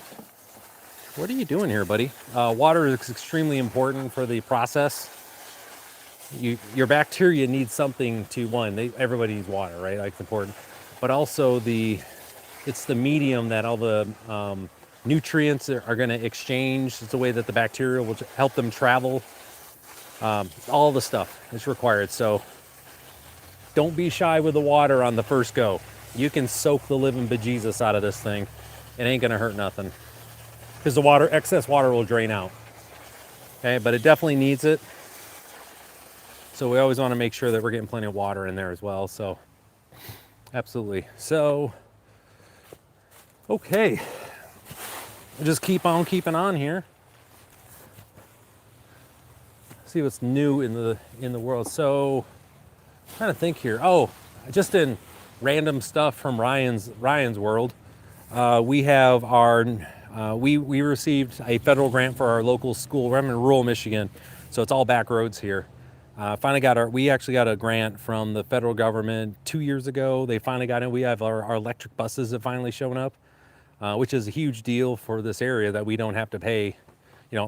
what are you doing here, buddy? Water is extremely important for the process. your bacteria need something to everybody needs water, right? Like it's important, but also it's the medium that all the nutrients are going to exchange. It's the way that the bacteria will help them travel. All the stuff is required. So don't be shy with the water on the first go. You can soak the living bejesus out of this thing. It ain't going to hurt nothing because excess water will drain out. Okay, but it definitely needs it. So we always want to make sure that we're getting plenty of water in there as well. So absolutely. So, okay. We'll just keep on keeping on here. See what's new in the world. So I'm trying to think here. Oh, just in random stuff from Ryan's world. We have we received a federal grant for our local school. I'm in rural Michigan, so it's all back roads here. We actually got a grant from the federal government 2 years ago. They finally got in. We have our electric buses have finally shown up, which is a huge deal for this area that we don't have to pay,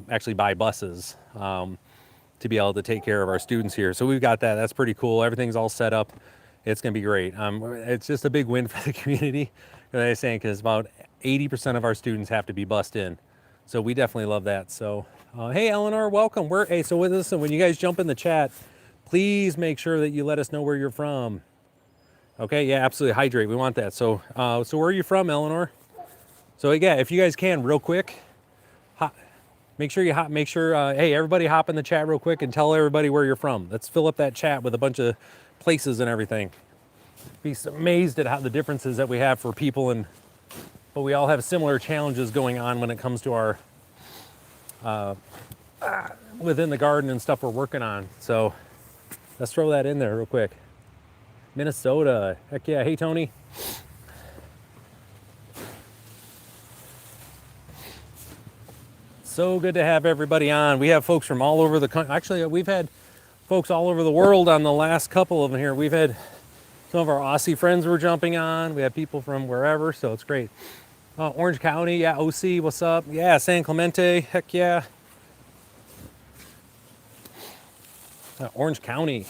actually buy buses to be able to take care of our students here. So we've got that. That's pretty cool. Everything's all set up. It's going to be great. It's just a big win for the community, they're saying, because about 80% of our students have to be bused in. So we definitely love that. So, hey, Eleanor, welcome. So listen, when you guys jump in the chat, please make sure that you let us know where you're from. Okay, yeah, absolutely. Hydrate. We want that. So, so where are you from, Eleanor? So yeah, if you guys can, real quick, make sure hey, everybody hop in the chat real quick and tell everybody where you're from. Let's fill up that chat with a bunch of places and everything. Be amazed at how the differences that we have for people, but we all have similar challenges going on when it comes to our within the garden and stuff we're working on. So let's throw that in there real quick. Minnesota, heck yeah. Hey, Tony. So good to have everybody on. We have folks from all over the country. Actually, we've had folks all over the world on the last couple of them here. We've had some of our Aussie friends were jumping on. We have people from wherever, so it's great. Orange County, yeah, OC, what's up? Yeah, San Clemente, heck yeah. Orange County.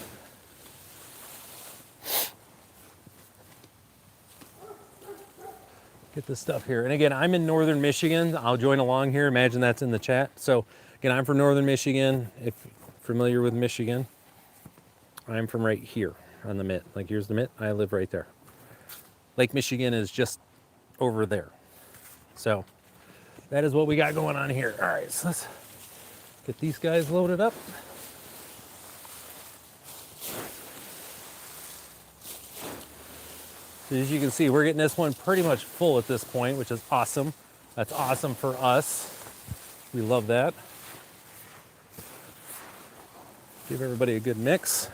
Get this stuff here. And again, I'm in northern Michigan. I'll join along here. Imagine that's in the chat. So again, I'm from northern Michigan. If familiar with Michigan, I'm from right here on the mitt. Like here's the mitt. I live right there. Lake Michigan is just over there. So that is what we got going on here. All right, so let's get these guys loaded up. So as you can see, we're getting this one pretty much full at this point, which is awesome. That's awesome for us. We love that. Give everybody a good mix.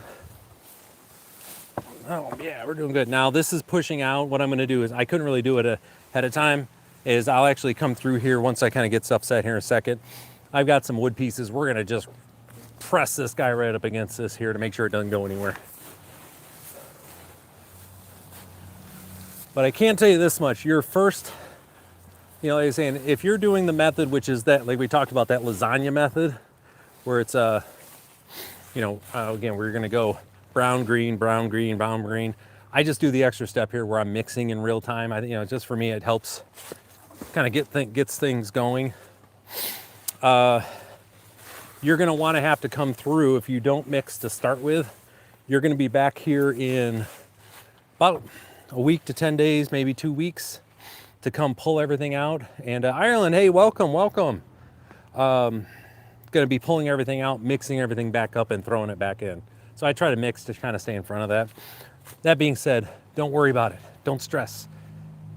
Oh yeah, we're doing good. Now this is pushing out. What I'm gonna do is, I couldn't really do it ahead of time, is I'll actually come through here once I kind of get stuff set here in a second. I've got some wood pieces. We're gonna just press this guy right up against this here to make sure it doesn't go anywhere. But I can tell you this much, your first, like I was saying, if you're doing the method, which is that, like we talked about, that lasagna method, where it's, again, we're gonna go brown, green, brown, green, brown, green. I just do the extra step here where I'm mixing in real time. Just for me, it helps kind of gets things going. You're gonna wanna have to come through, if you don't mix to start with, you're gonna be back here in about a week to 10 days, maybe 2 weeks, to come pull everything out. And Ireland, hey, welcome. Going to be pulling everything out, mixing everything back up, and throwing it back in. So I try to mix to kind of stay in front of that. That being said, don't worry about it. Don't stress.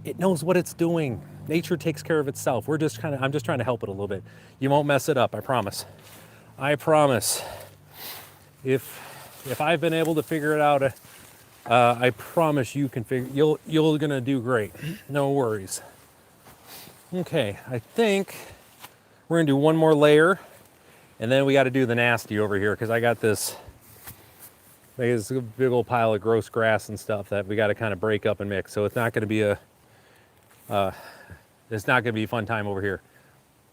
It knows what it's doing. Nature takes care of itself. I'm just trying to help it a little bit. You won't mess it up, I promise. I promise. If I've been able to figure it out, I promise you can you're gonna do great. No worries. Okay, I think we're gonna do one more layer, and then we got to do the nasty over here, because I got this big old pile of gross grass and stuff that we got to kind of break up and mix. So it's not gonna be it's not gonna be a fun time over here.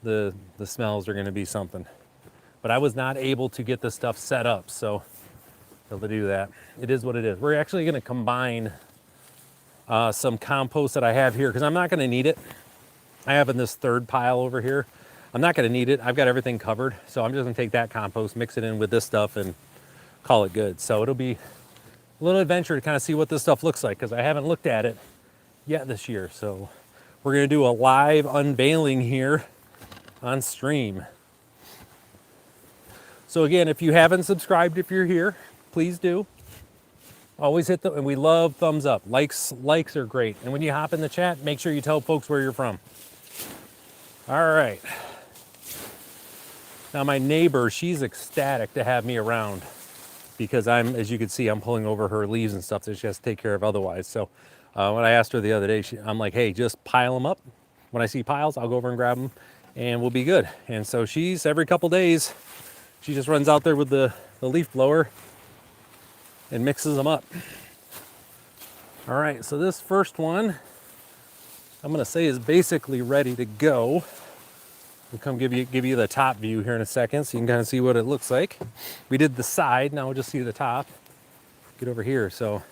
The smells are gonna be something. But I was not able to get this stuff set up, so able to do that. It is what it is. We're actually going to combine some compost that I have here because I'm not going to need it. I have in this third pile over here. I'm not going to need it. I've got everything covered. So I'm just going to take that compost, mix it in with this stuff, and call it good. So it'll be a little adventure to kind of see what this stuff looks like because I haven't looked at it yet this year. So we're going to do a live unveiling here on stream. So again, if you haven't subscribed, if you're here, please do. Always hit the, and we love thumbs up. Likes are great. And when you hop in the chat, make sure you tell folks where you're from. All right. Now my neighbor, she's ecstatic to have me around because I'm, as you can see, I'm pulling over her leaves and stuff that she has to take care of otherwise. So when I asked her the other day, I'm like, hey, just pile them up. When I see piles, I'll go over and grab them and we'll be good. And so she's, every couple days, she just runs out there with the leaf blower and mixes them up. All right, so this first one, I'm gonna say is basically ready to go. We'll come give you the top view here in a second so you can kind of see what it looks like. We did the side, now we'll just see the top. Get over here, so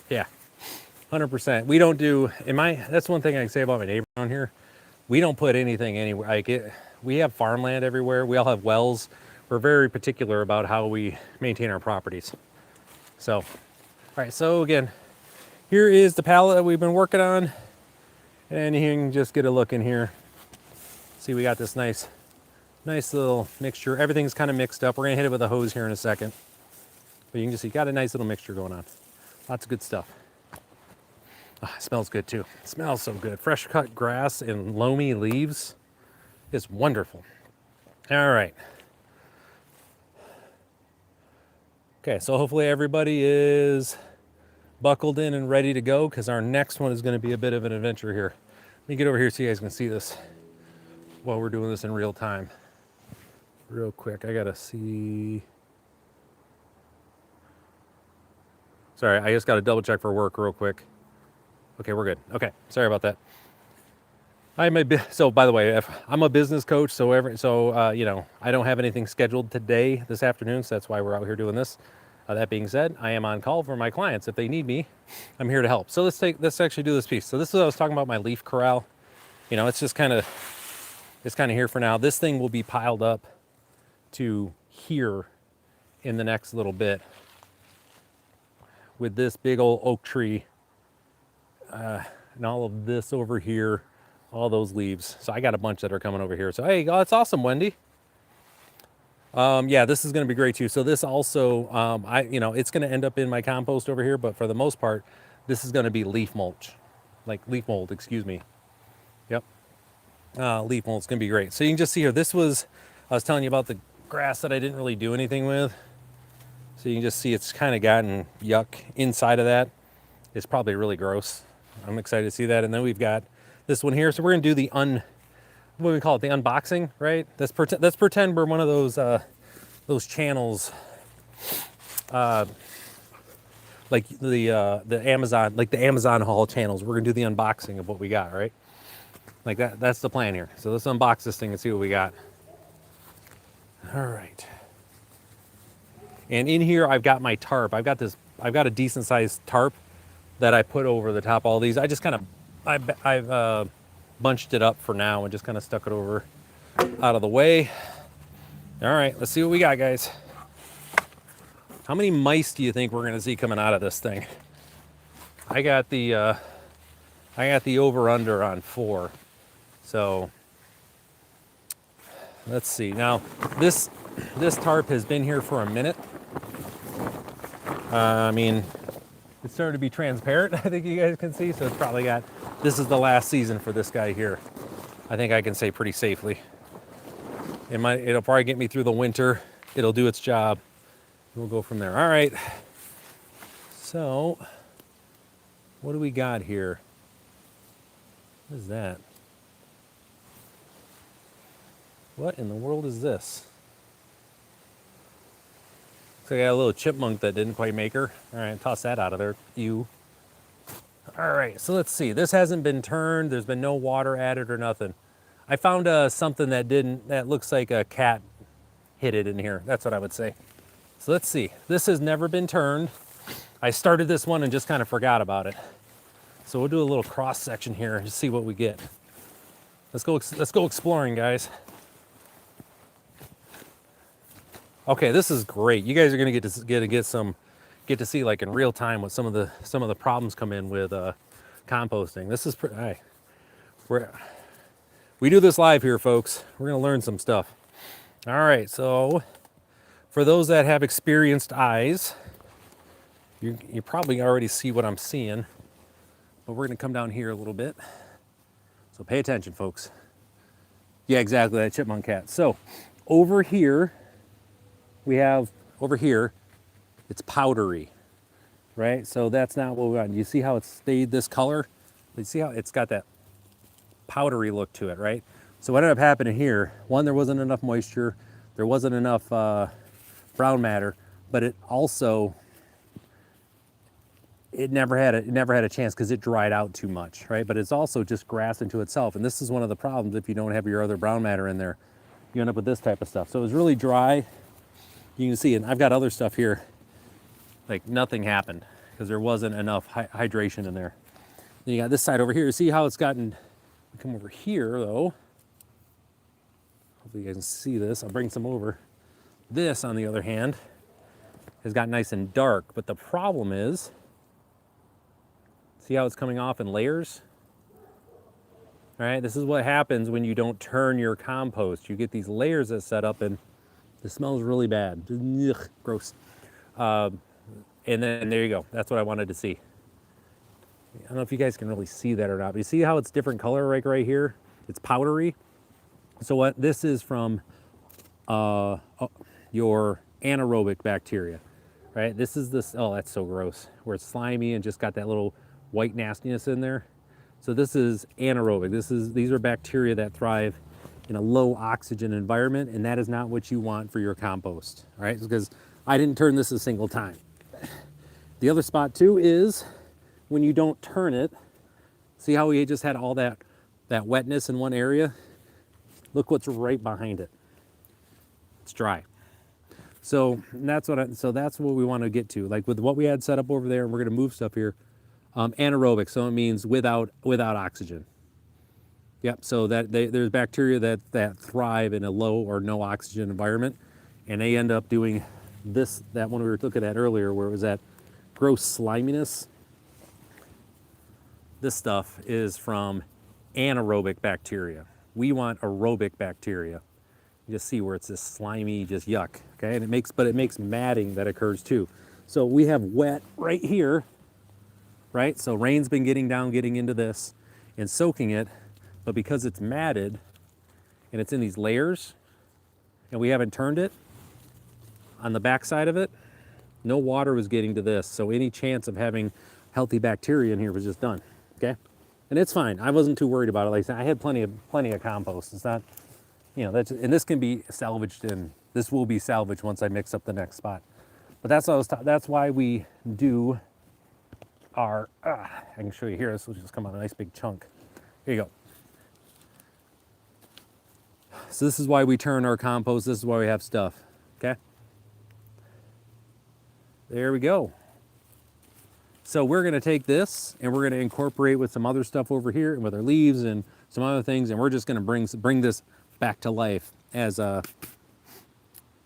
yeah, 100%. We don't do, that's one thing I can say about my neighbor down here. We don't put anything anywhere. Like we have farmland everywhere. We all have wells. We're very particular about how we maintain our properties. So, all right, so again, here is the palette that we've been working on. And you can just get a look in here. See, we got this nice little mixture. Everything's kind of mixed up. We're gonna hit it with a hose here in a second. But you can just see, got a nice little mixture going on. Lots of good stuff. Oh, it smells good too. It smells so good. Fresh cut grass and loamy leaves. It's wonderful. All right. Okay, so hopefully everybody is buckled in and ready to go because our next one is going to be a bit of an adventure here. Let me get over here so you guys can see this while we're doing this in real time. Real quick, I gotta see. Sorry, I just got to double check for work real quick. Okay, we're good. Okay, sorry about that. So by the way, I'm a business coach, so you know, I don't have anything scheduled today, this afternoon, so that's why we're out here doing this. That being said, I am on call for my clients. If they need me, I'm here to help. So let's actually do this piece. So this is what I was talking about, my leaf corral. You know, it's kind of here for now. This thing will be piled up to here in the next little bit with this big old oak tree and all of this over here, all those leaves. So I got a bunch that are coming over here. So hey, oh, that's awesome, Wendy. Yeah, this is going to be great too. So this also, it's going to end up in my compost over here, but for the most part, this is going to be leaf mulch, like leaf mold, excuse me. Yep. Leaf mold is going to be great. So you can just see here, I was telling you about the grass that I didn't really do anything with. So you can just see it's kind of gotten yuck inside of that. It's probably really gross. I'm excited to see that. And then we've got this one here. So we're going to do the what do we call it? The unboxing, right? Let's pretend we're one of those channels, like the Amazon, like the Amazon haul channels. We're gonna do the unboxing of what we got, right? Like that. That's the plan here. So let's unbox this thing and see what we got. All right. And in here, I've got my tarp. I've got a decent sized tarp that I put over the top of all these. I just kind of, I've bunched it up for now and just kind of stuck it over out of the way. All right, let's see what we got, guys. How many mice do you think we're gonna see coming out of this thing? I got the over under on 4. So let's see. Now this tarp has been here for a minute. I mean, it's starting to be transparent, I think you guys can see. So it's probably this is the last season for this guy here. I think I can say pretty safely. It'll probably get me through the winter. It'll do its job. We'll go from there. All right. So, what do we got here? What is that? What in the world is this? Looks like I got a little chipmunk that didn't quite make her. All right, toss that out of there. Ew. All right, so let's see. This hasn't been turned. There's been no water added or nothing. I found something that looks like a cat hid it in here. That's what I would say. So let's see. This has never been turned. I started this one and just kind of forgot about it. So we'll do a little cross section here and see what we get. Let's go exploring, guys. Okay, this is great. You guys are gonna get to see like in real time what some of the problems come in with composting. This is we do this live here, folks. We're gonna learn some stuff. All right, so for those that have experienced eyes, you probably already see what I'm seeing, but we're gonna come down here a little bit. So pay attention, folks. Yeah, exactly, that chipmunk cat. So over here, it's powdery, right? So that's not what we want. You see how it stayed this color? You see how it's got that powdery look to it, right? So what ended up happening here, one, there wasn't enough moisture, there wasn't enough brown matter, but it also, it never had a chance because it dried out too much, right? But it's also just grass into itself. And this is one of the problems if you don't have your other brown matter in there. You end up with this type of stuff. So it was really dry. You can see, and I've got other stuff here, like nothing happened because there wasn't enough hydration in there. Then you got this side over here. See how it's gotten, come over here though. Hopefully you guys can see this. I'll bring some over. This, on the other hand, has got nice and dark, but the problem is, see how it's coming off in layers? All right, this is what happens when you don't turn your compost. You get these layers that set up and it smells really bad. Ugh, gross. And then there you go. That's what I wanted to see. I don't know if you guys can really see that or not, but you see how it's different color right here? It's powdery. So what this is from your anaerobic bacteria, right? This is this, oh, that's so gross, where it's slimy and just got that little white nastiness in there. So this is anaerobic. These are bacteria that thrive in a low oxygen environment, and that is not what you want for your compost, all right? Because I didn't turn this a single time. The other spot too is when you don't turn it, see how we just had all that wetness in one area? Look what's right behind it. It's dry. So that's what we want to get to. Like with what we had set up over there, and we're going to move stuff here. Anaerobic, so it means without oxygen. Yep. So that there's bacteria that thrive in a low or no oxygen environment, and they end up doing this. That one we were looking at earlier, where it was that gross sliminess. This stuff is from anaerobic bacteria. We want aerobic bacteria. You just see where it's this slimy, just yuck. Okay, and it makes matting that occurs too. So we have wet right here, right? So rain's been getting into this and soaking it, but because it's matted and it's in these layers and we haven't turned it, on the back side of it, no water was getting to this. So any chance of having healthy bacteria in here was just done, okay? And it's fine. I wasn't too worried about it. Like I said, I had plenty of compost. It's not, and this can be salvaged, and this will be salvaged once I mix up the next spot. But that's why we do our, I can show you here. This will just come out a nice big chunk. Here you go. So this is why we turn our compost. This is why we have stuff, okay? There we go. So we're gonna take this and we're gonna incorporate with some other stuff over here and with our leaves and some other things, and we're just gonna bring this back to life as what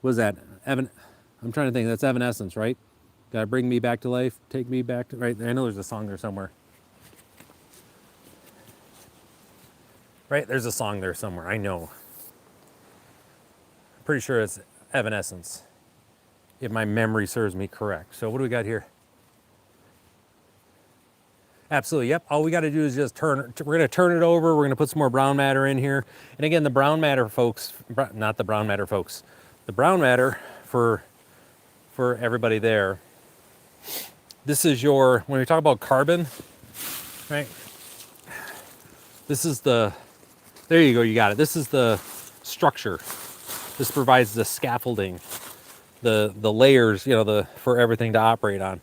is that? I'm trying to think, that's evanescence, right? Gotta bring me back to life, take me back to, right? I know there's a song there somewhere. Right, there's a song there somewhere, I know. Pretty sure it's evanescence, if my memory serves me correct. So what do we got here? Absolutely, yep. All we got to do is just we're going to turn it over. We're going to put some more brown matter in here. And again, the brown matter, folks, not the brown matter, folks. The brown matter for everybody there. This is when we talk about carbon, right? This is there you go, you got it. This is the structure. This provides the scaffolding, the layers, for everything to operate on.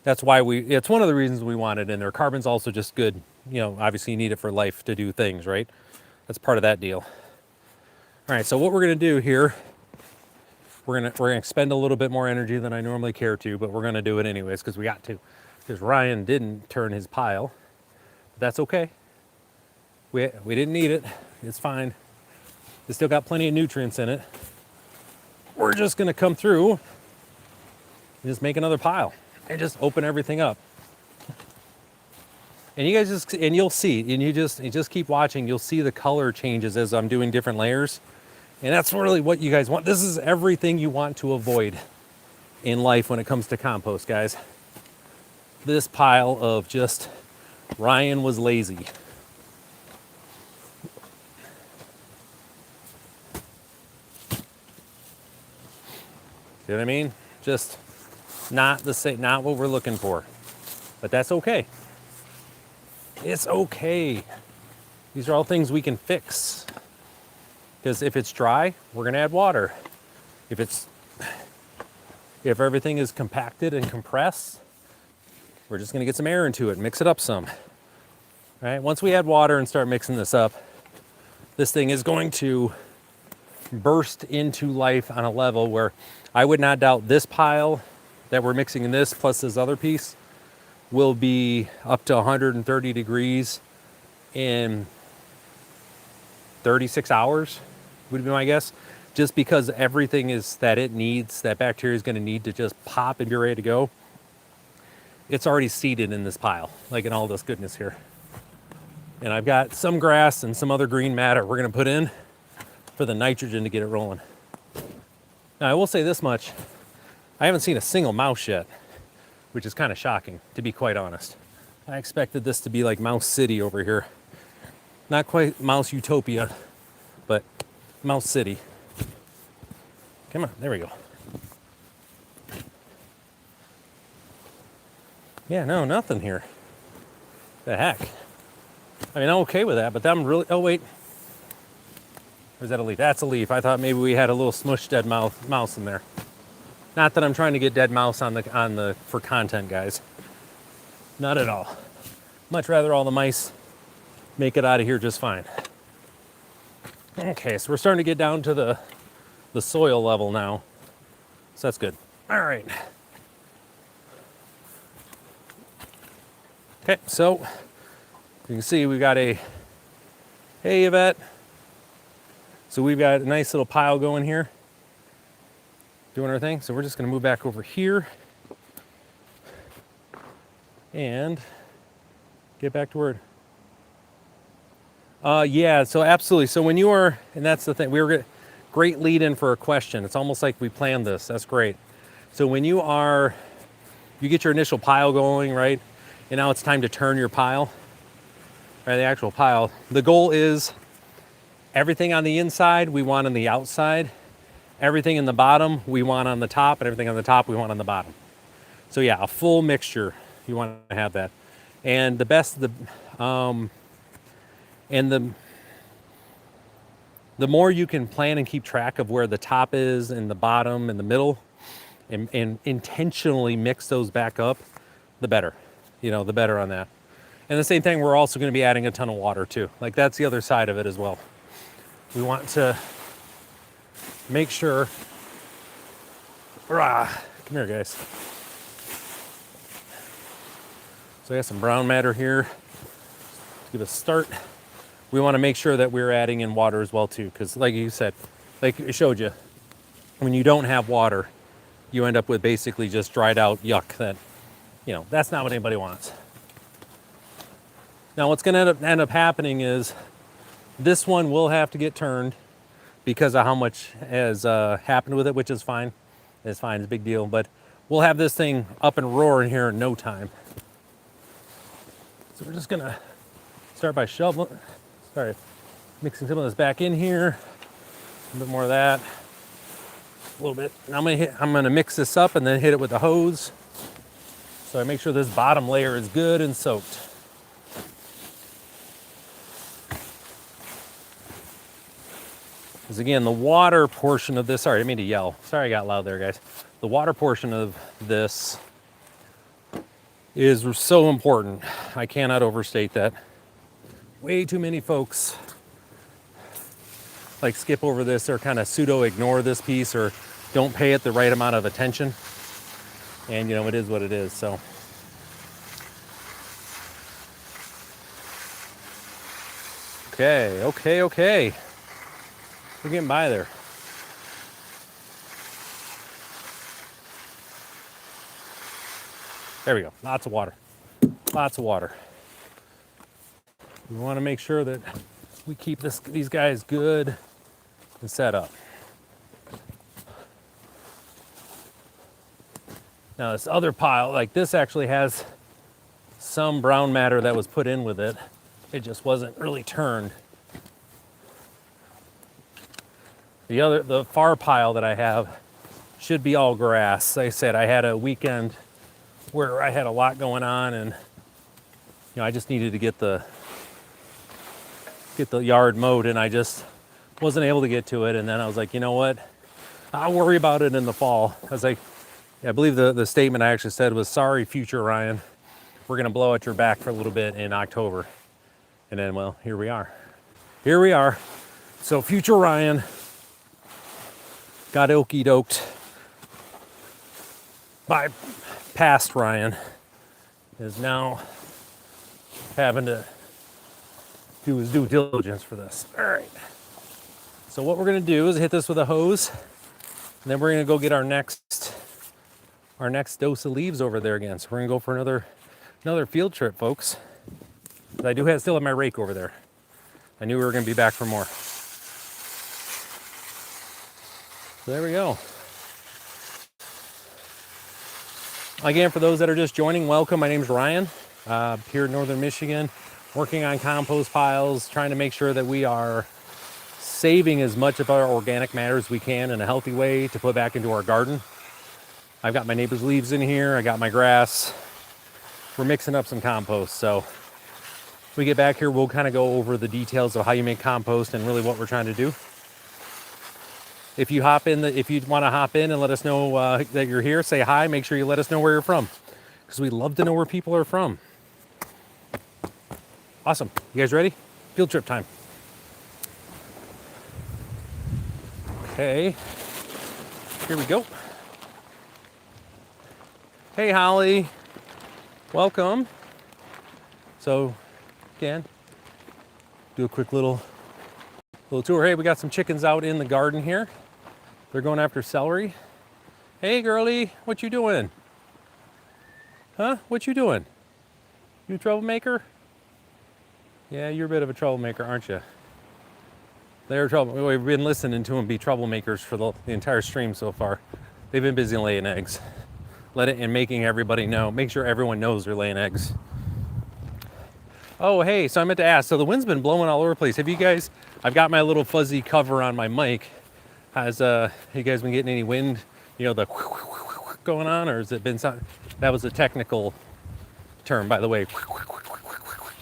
That's why it's one of the reasons we want it in there. Carbon's also just good. Obviously you need it for life to do things, right? That's part of that deal. All right, so what we're gonna do here, we're gonna expend a little bit more energy than I normally care to, but we're gonna do it anyways because we got to. Because Ryan didn't turn his pile. But that's okay. We didn't need it. It's fine. It's still got plenty of nutrients in it. We're just gonna come through and just make another pile and just open everything up. And you guys and you'll see, and you just keep watching. You'll see the color changes as I'm doing different layers. And that's really what you guys want. This is everything you want to avoid in life when it comes to compost, guys. This pile of just Ryan was lazy. See what I mean? Just not what we're looking for. But that's okay. It's okay. These are all things we can fix. Because if it's dry, we're gonna add water. If everything is compacted and compressed, we're just gonna get some air into it, mix it up some. All right, once we add water and start mixing this up, this thing is going to burst into life on a level where I would not doubt this pile that we're mixing in this plus this other piece will be up to 130 degrees in 36 hours, would be my guess. Just because everything is that it needs, that bacteria is gonna need to just pop and be ready to go. It's already seeded in this pile, like in all this goodness here. And I've got some grass and some other green matter we're gonna put in for the nitrogen to get it rolling. Now I will say this much, I haven't seen a single mouse yet, which is kind of shocking, to be quite honest. I expected this to be like Mouse City over here. Not quite Mouse Utopia, but Mouse City. Come on, there we go. Yeah, no, nothing here. The heck? I mean, I'm okay with that, but I'm really, oh wait. Or is that a leaf? That's a leaf. I thought maybe we had a little smushed dead mouse in there. Not that I'm trying to get dead mouse for content, guys. Not at all. Much rather all the mice make it out of here just fine. Okay, so we're starting to get down to the soil level now. So that's good. All right. Okay, so you can see we've got hey Yvette. So we've got a nice little pile going here, doing our thing. So we're just gonna move back over here and get back to word. Yeah, so absolutely. So when you are, and that's the thing, great lead in for a question. It's almost like we planned this. That's great. So when you get your initial pile going, right? And now it's time to turn your pile, right? The actual pile. The goal is everything on the inside we want on the outside. Everything in the bottom we want on the top, and everything on the top we want on the bottom. So yeah, a full mixture. You want to have that. And the more you can plan and keep track of where the top is and the bottom and the middle and intentionally mix those back up, the better. You know, the better on that. And the same thing, we're also going to be adding a ton of water too. Like that's the other side of it as well. We want to make sure, come here guys. So I got some brown matter here. Let's give it a start. We want to make sure that we're adding in water as well too, because like you said, like I showed you, when you don't have water, you end up with basically just dried out yuck that, you know, that's not what anybody wants. Now what's going to end up happening is this one will have to get turned because of how much has happened with it, which is fine. It's fine, it's a big deal, but we'll have this thing up and roaring here in no time. So we're just gonna start by mixing some of this back in here. A bit more of that, a little bit. Now I'm gonna mix this up and then hit it with the hose. So I make sure this bottom layer is good and soaked. Because again, the water portion of this, sorry, I didn't mean to yell. Sorry I got loud there, guys. The water portion of this is so important. I cannot overstate that. Way too many folks like skip over this or kind of pseudo ignore this piece or don't pay it the right amount of attention. And you know, it is what it is. So okay. We're getting by there. There we go. Lots of water. Lots of water. We want to make sure that we keep these guys good and set up. Now this other pile, like this actually has some brown matter that was put in with it. It just wasn't really turned. The far pile that I have should be all grass. Like I said, I had a weekend where I had a lot going on, and you know, I just needed to get the yard mowed, and I just wasn't able to get to it. And then I was like, you know what? I'll worry about it in the fall. I was like, I believe the statement I actually said was, sorry, future Ryan, we're gonna blow at your back for a little bit in October. And then, well, here we are. Here we are. So future Ryan got okey doked by past Ryan, is now having to do his due diligence for this. All right. So what we're gonna do is hit this with a hose, and then we're gonna go get our next dose of leaves over there again. So we're gonna go for another field trip, folks. But I still have my rake over there. I knew we were gonna be back for more. So there we go. Again, for those that are just joining, welcome. My name's Ryan, here in Northern Michigan, working on compost piles, trying to make sure that we are saving as much of our organic matter as we can in a healthy way to put back into our garden. I've got my neighbor's leaves in here. I got my grass. We're mixing up some compost. So when we get back here, we'll kind of go over the details of how you make compost and really what we're trying to do. If you want to hop in and let us know that you're here, say hi. Make sure you let us know where you're from, because we love to know where people are from. Awesome. You guys ready? Field trip time. Okay. Here we go. Hey, Holly. Welcome. So, again, do a quick little tour. Hey, we got some chickens out in the garden here. They're going after celery. Hey, girlie, what you doing? Huh? What you doing? You a troublemaker? Yeah, you're a bit of a troublemaker, aren't you? They're trouble. We've been listening to them be troublemakers for the entire stream so far. They've been busy laying eggs. And making everybody know. Make sure everyone knows they're laying eggs. Oh, hey, so I meant to ask. So the wind's been blowing all over the place. Have you guys, I've got my little fuzzy cover on my mic. Has you guys been getting any wind, you know, the going on, or has it been something? That was a technical term, by the way.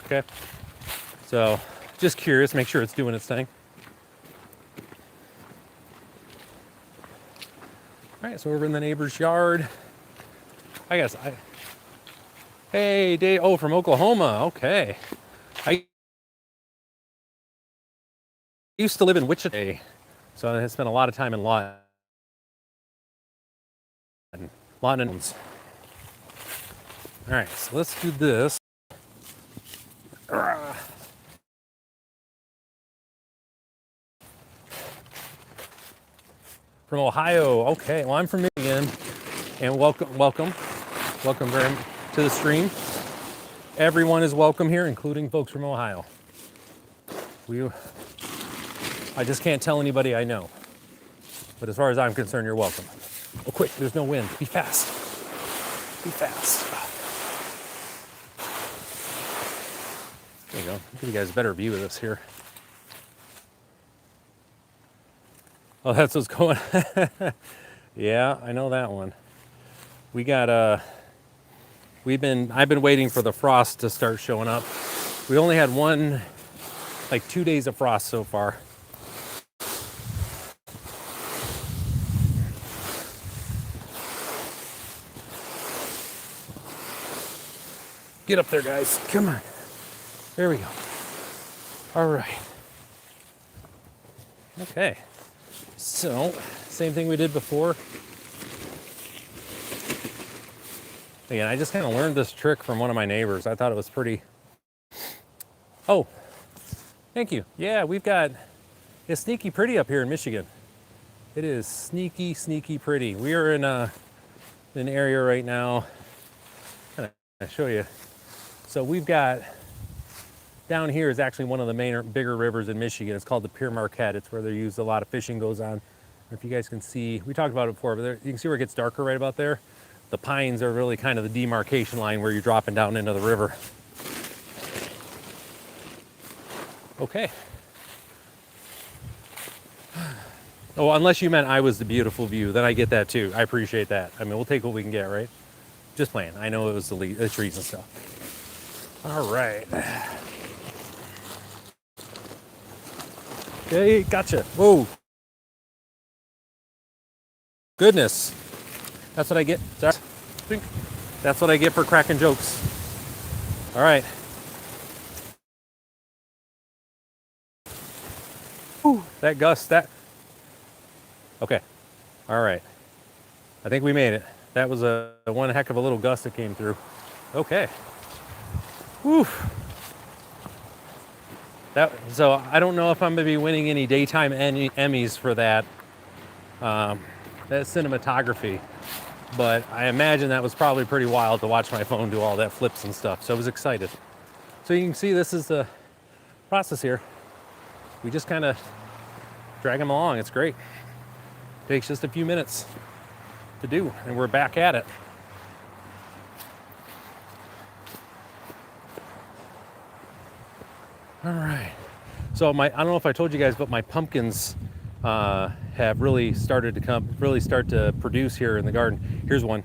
Okay. So just curious, make sure it's doing its thing. All right, so we're in the neighbor's yard. Hey, Dave, oh, from Oklahoma, okay. I used to live in Wichita, so I spent a lot of time in Lawton. All right, so let's do this. From Ohio, okay. Well, I'm from Michigan, and welcome very much to the stream. Everyone is welcome here, including folks from Ohio. I just can't tell anybody I know, but as far as I'm concerned, you're welcome. Oh, quick! There's no wind. Be fast. Be fast. There you go. I'll give you guys a better view of this here. Oh, that's what's going on. Yeah, I know that one. We got I've been waiting for the frost to start showing up. We only had 2 days of frost so far. Get up there, guys. Come on. There we go. All right. Okay. So, same thing we did before. Again, I just kind of learned this trick from one of my neighbors. I thought it was pretty... Oh, thank you. Yeah, we've got... It's sneaky pretty up here in Michigan. It is sneaky, sneaky pretty. We are in an area right now. I'll show you. So we've got... Down here is actually one of the bigger rivers in Michigan. It's called the Pere Marquette. It's where they use a lot of fishing goes on. If you guys can see, we talked about it before, but there, you can see where it gets darker right about there. The pines are really kind of the demarcation line where you're dropping down into the river. Okay. Oh, unless you meant I was the beautiful view, then I get that too. I appreciate that. I mean, we'll take what we can get, right? Just playing. I know it was the trees and stuff. All right. Okay, gotcha. Whoa. Goodness. That's what I get. That's what I get for cracking jokes. All right. Whew, that gust, that... Okay. All right. I think we made it. That was a one heck of a little gust that came through. Okay. Whew. So I don't know if I'm going to be winning any daytime Emmys for that, that cinematography, but I imagine that was probably pretty wild to watch my phone do all that flips and stuff. So I was excited. So you can see this is the process here. We just kind of drag them along. It's great. Takes just a few minutes to do, and we're back at it. All right. So I don't know if I told you guys, but my pumpkins have really started to start to produce here in the garden. Here's one.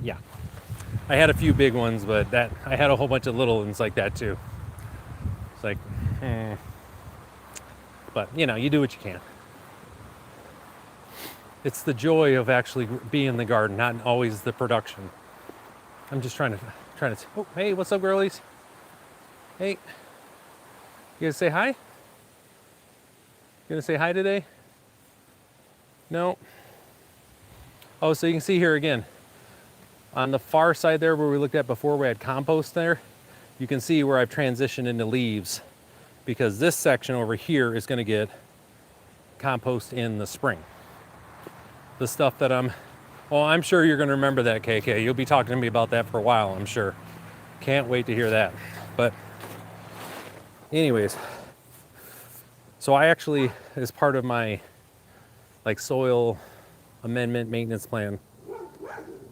Yeah. I had a few big ones, but I had a whole bunch of little ones like that too. It's like, But you know, you do what you can. It's the joy of actually being in the garden, not always the production. I'm just trying to. Oh, hey, what's up, girlies? Hey, you gonna say hi? You gonna say hi today? No. Oh, so you can see here again. On the far side there where we looked at before, we had compost there. You can see where I've transitioned into leaves, because this section over here is gonna get compost in the spring. The stuff that I'm sure you're gonna remember that, KK. You'll be talking to me about that for a while, I'm sure. Can't wait to hear that. But anyways, so I actually, as part of my soil amendment maintenance plan,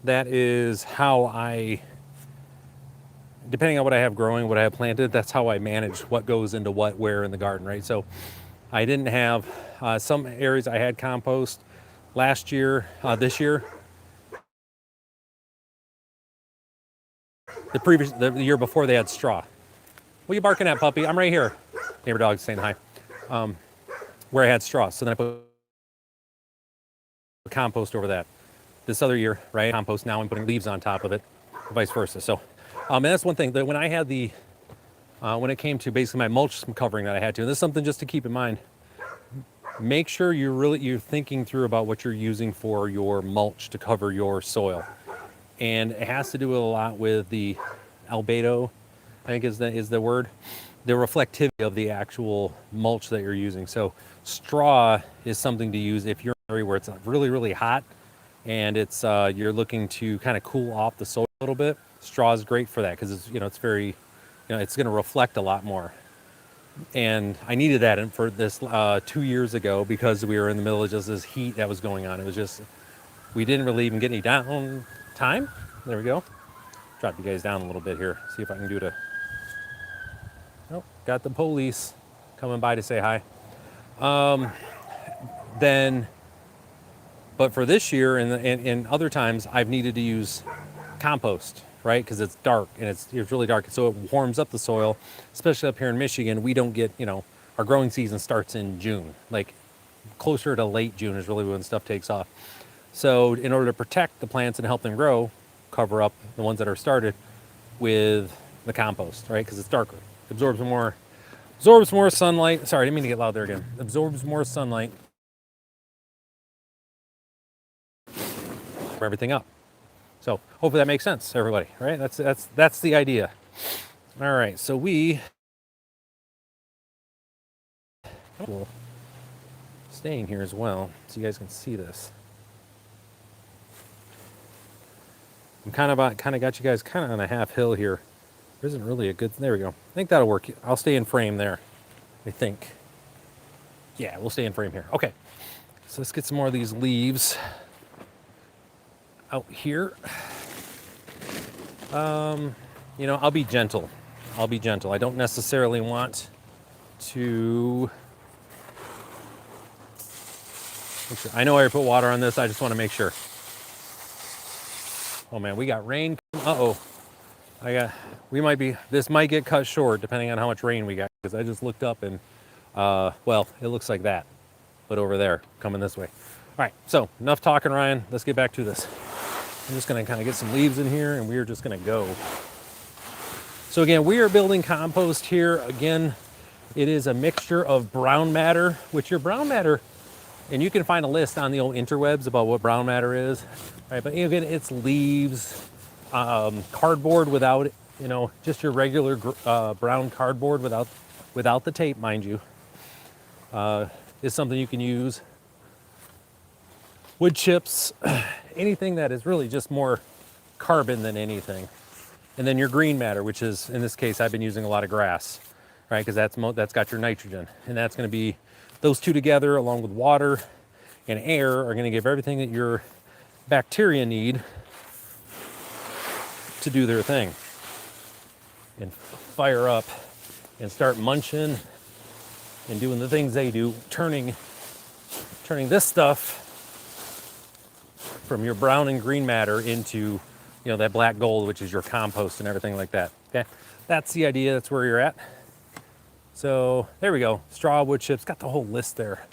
that is how I, depending on what I have growing, what I have planted, that's how I manage what goes into what, where in the garden, right? So I didn't have, some areas I had compost last year, this year. The year before they had straw. What are you barking at, puppy? I'm right here. Neighbor dog's saying hi. Where I had straw. So then I put compost over that. This other year, right? Compost, now I'm putting leaves on top of it, vice versa. So, and that's one thing that when I had when it came to basically my mulch covering that I had to, and this is something just to keep in mind, make sure you're thinking through about what you're using for your mulch to cover your soil. And it has to do a lot with the albedo, I think is the word, the reflectivity of the actual mulch that you're using. So straw is something to use if you're in an area where it's really, really hot and it's you're looking to kind of cool off the soil a little bit. Straw is great for that because it's very, it's going to reflect a lot more. And I needed that for this 2 years ago because we were in the middle of just this heat that was going on. It was just, we didn't really even get any down time. There we go. Drop you guys down a little bit here. See if I can do it. Oh, got the police coming by to say hi. But for this year and other times, I've needed to use compost, right? Because it's dark and it's really dark. So it warms up the soil, especially up here in Michigan. We don't get, our growing season starts in June, like closer to late June is really when stuff takes off. So in order to protect the plants and help them grow, cover up the ones that are started with the compost, right? Because it's darker, it absorbs more Absorbs more sunlight. Sorry, I didn't mean to get loud there again. Absorbs more sunlight. Everything up. So hopefully that makes sense, everybody, right? That's the idea. All right, so we will staying here as well, so you guys can see this. I'm kind of got you guys kind of on a half hill here. There isn't really a good. There we go. I think that'll work. I'll stay in frame there. I think. Yeah, we'll stay in frame here. Okay. So let's get some more of these leaves out here. You know, I'll be gentle. I'll be gentle. I don't necessarily want to. Sure. I know I put water on this. I just want to make sure. Oh man, we got rain. Uh-oh. This might get cut short depending on how much rain we got, because I just looked up and, well, it looks like that, but over there, coming this way. All right, so enough talking, Ryan. Let's get back to this. I'm just gonna kind of get some leaves in here and we're just gonna go. So again, we are building compost here. Again, it is a mixture of brown matter, which your brown matter, and you can find a list on the old interwebs about what brown matter is, right? But again, it's leaves, cardboard without, you know, just your regular brown cardboard without the tape, mind you, is something you can use. Wood chips, anything that is really just more carbon than anything. And then your green matter, which is, in this case, I've been using a lot of grass, right? Because that's got your nitrogen, and that's going to be, those two together along with water and air are going to give everything that your bacteria need to do their thing and fire up and start munching and doing the things they do, turning this stuff from your brown and green matter into, you know, that black gold, which is your compost and everything like that. Okay, that's the idea. That's where you're at. So there we go. Straw, wood chips, got the whole list there.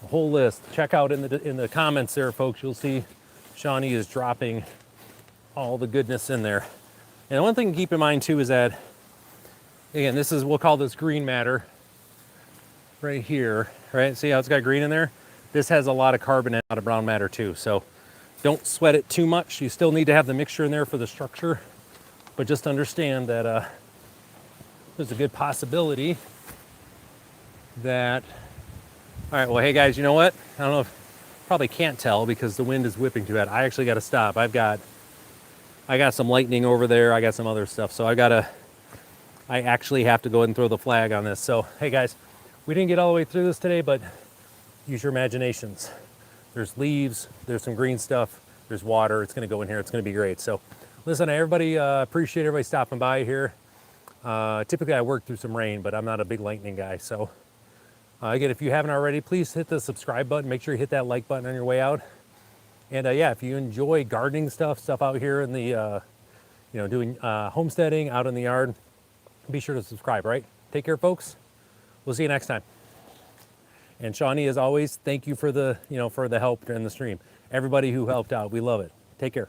The whole list. Check out in the comments there, folks. You'll see Shawnee is dropping all the goodness in there. And one thing to keep in mind too is that, again, this is, we'll call this green matter right here, right? See how it's got green in there? This has a lot of carbon and a lot of brown matter too. So don't sweat it too much. You still need to have the mixture in there for the structure, but just understand that there's a good possibility that, all right, well, hey guys, you know what? I don't know if, probably can't tell because the wind is whipping too bad. I actually got to stop. I got some lightning over there. I got some other stuff. So I actually have to go ahead and throw the flag on this. So, hey guys, we didn't get all the way through this today, but use your imaginations. There's leaves, there's some green stuff, there's water. It's going to go in here. It's going to be great. So listen, everybody, appreciate everybody stopping by here. Typically I work through some rain, but I'm not a big lightning guy. So again, if you haven't already, please hit the subscribe button. Make sure you hit that like button on your way out. And yeah, if you enjoy gardening stuff out here in the, you know, doing homesteading out in the yard, be sure to subscribe, right? Take care, folks. We'll see you next time. And Shawnee, as always, thank you for the, you know, for the help during the stream. Everybody who helped out, we love it. Take care.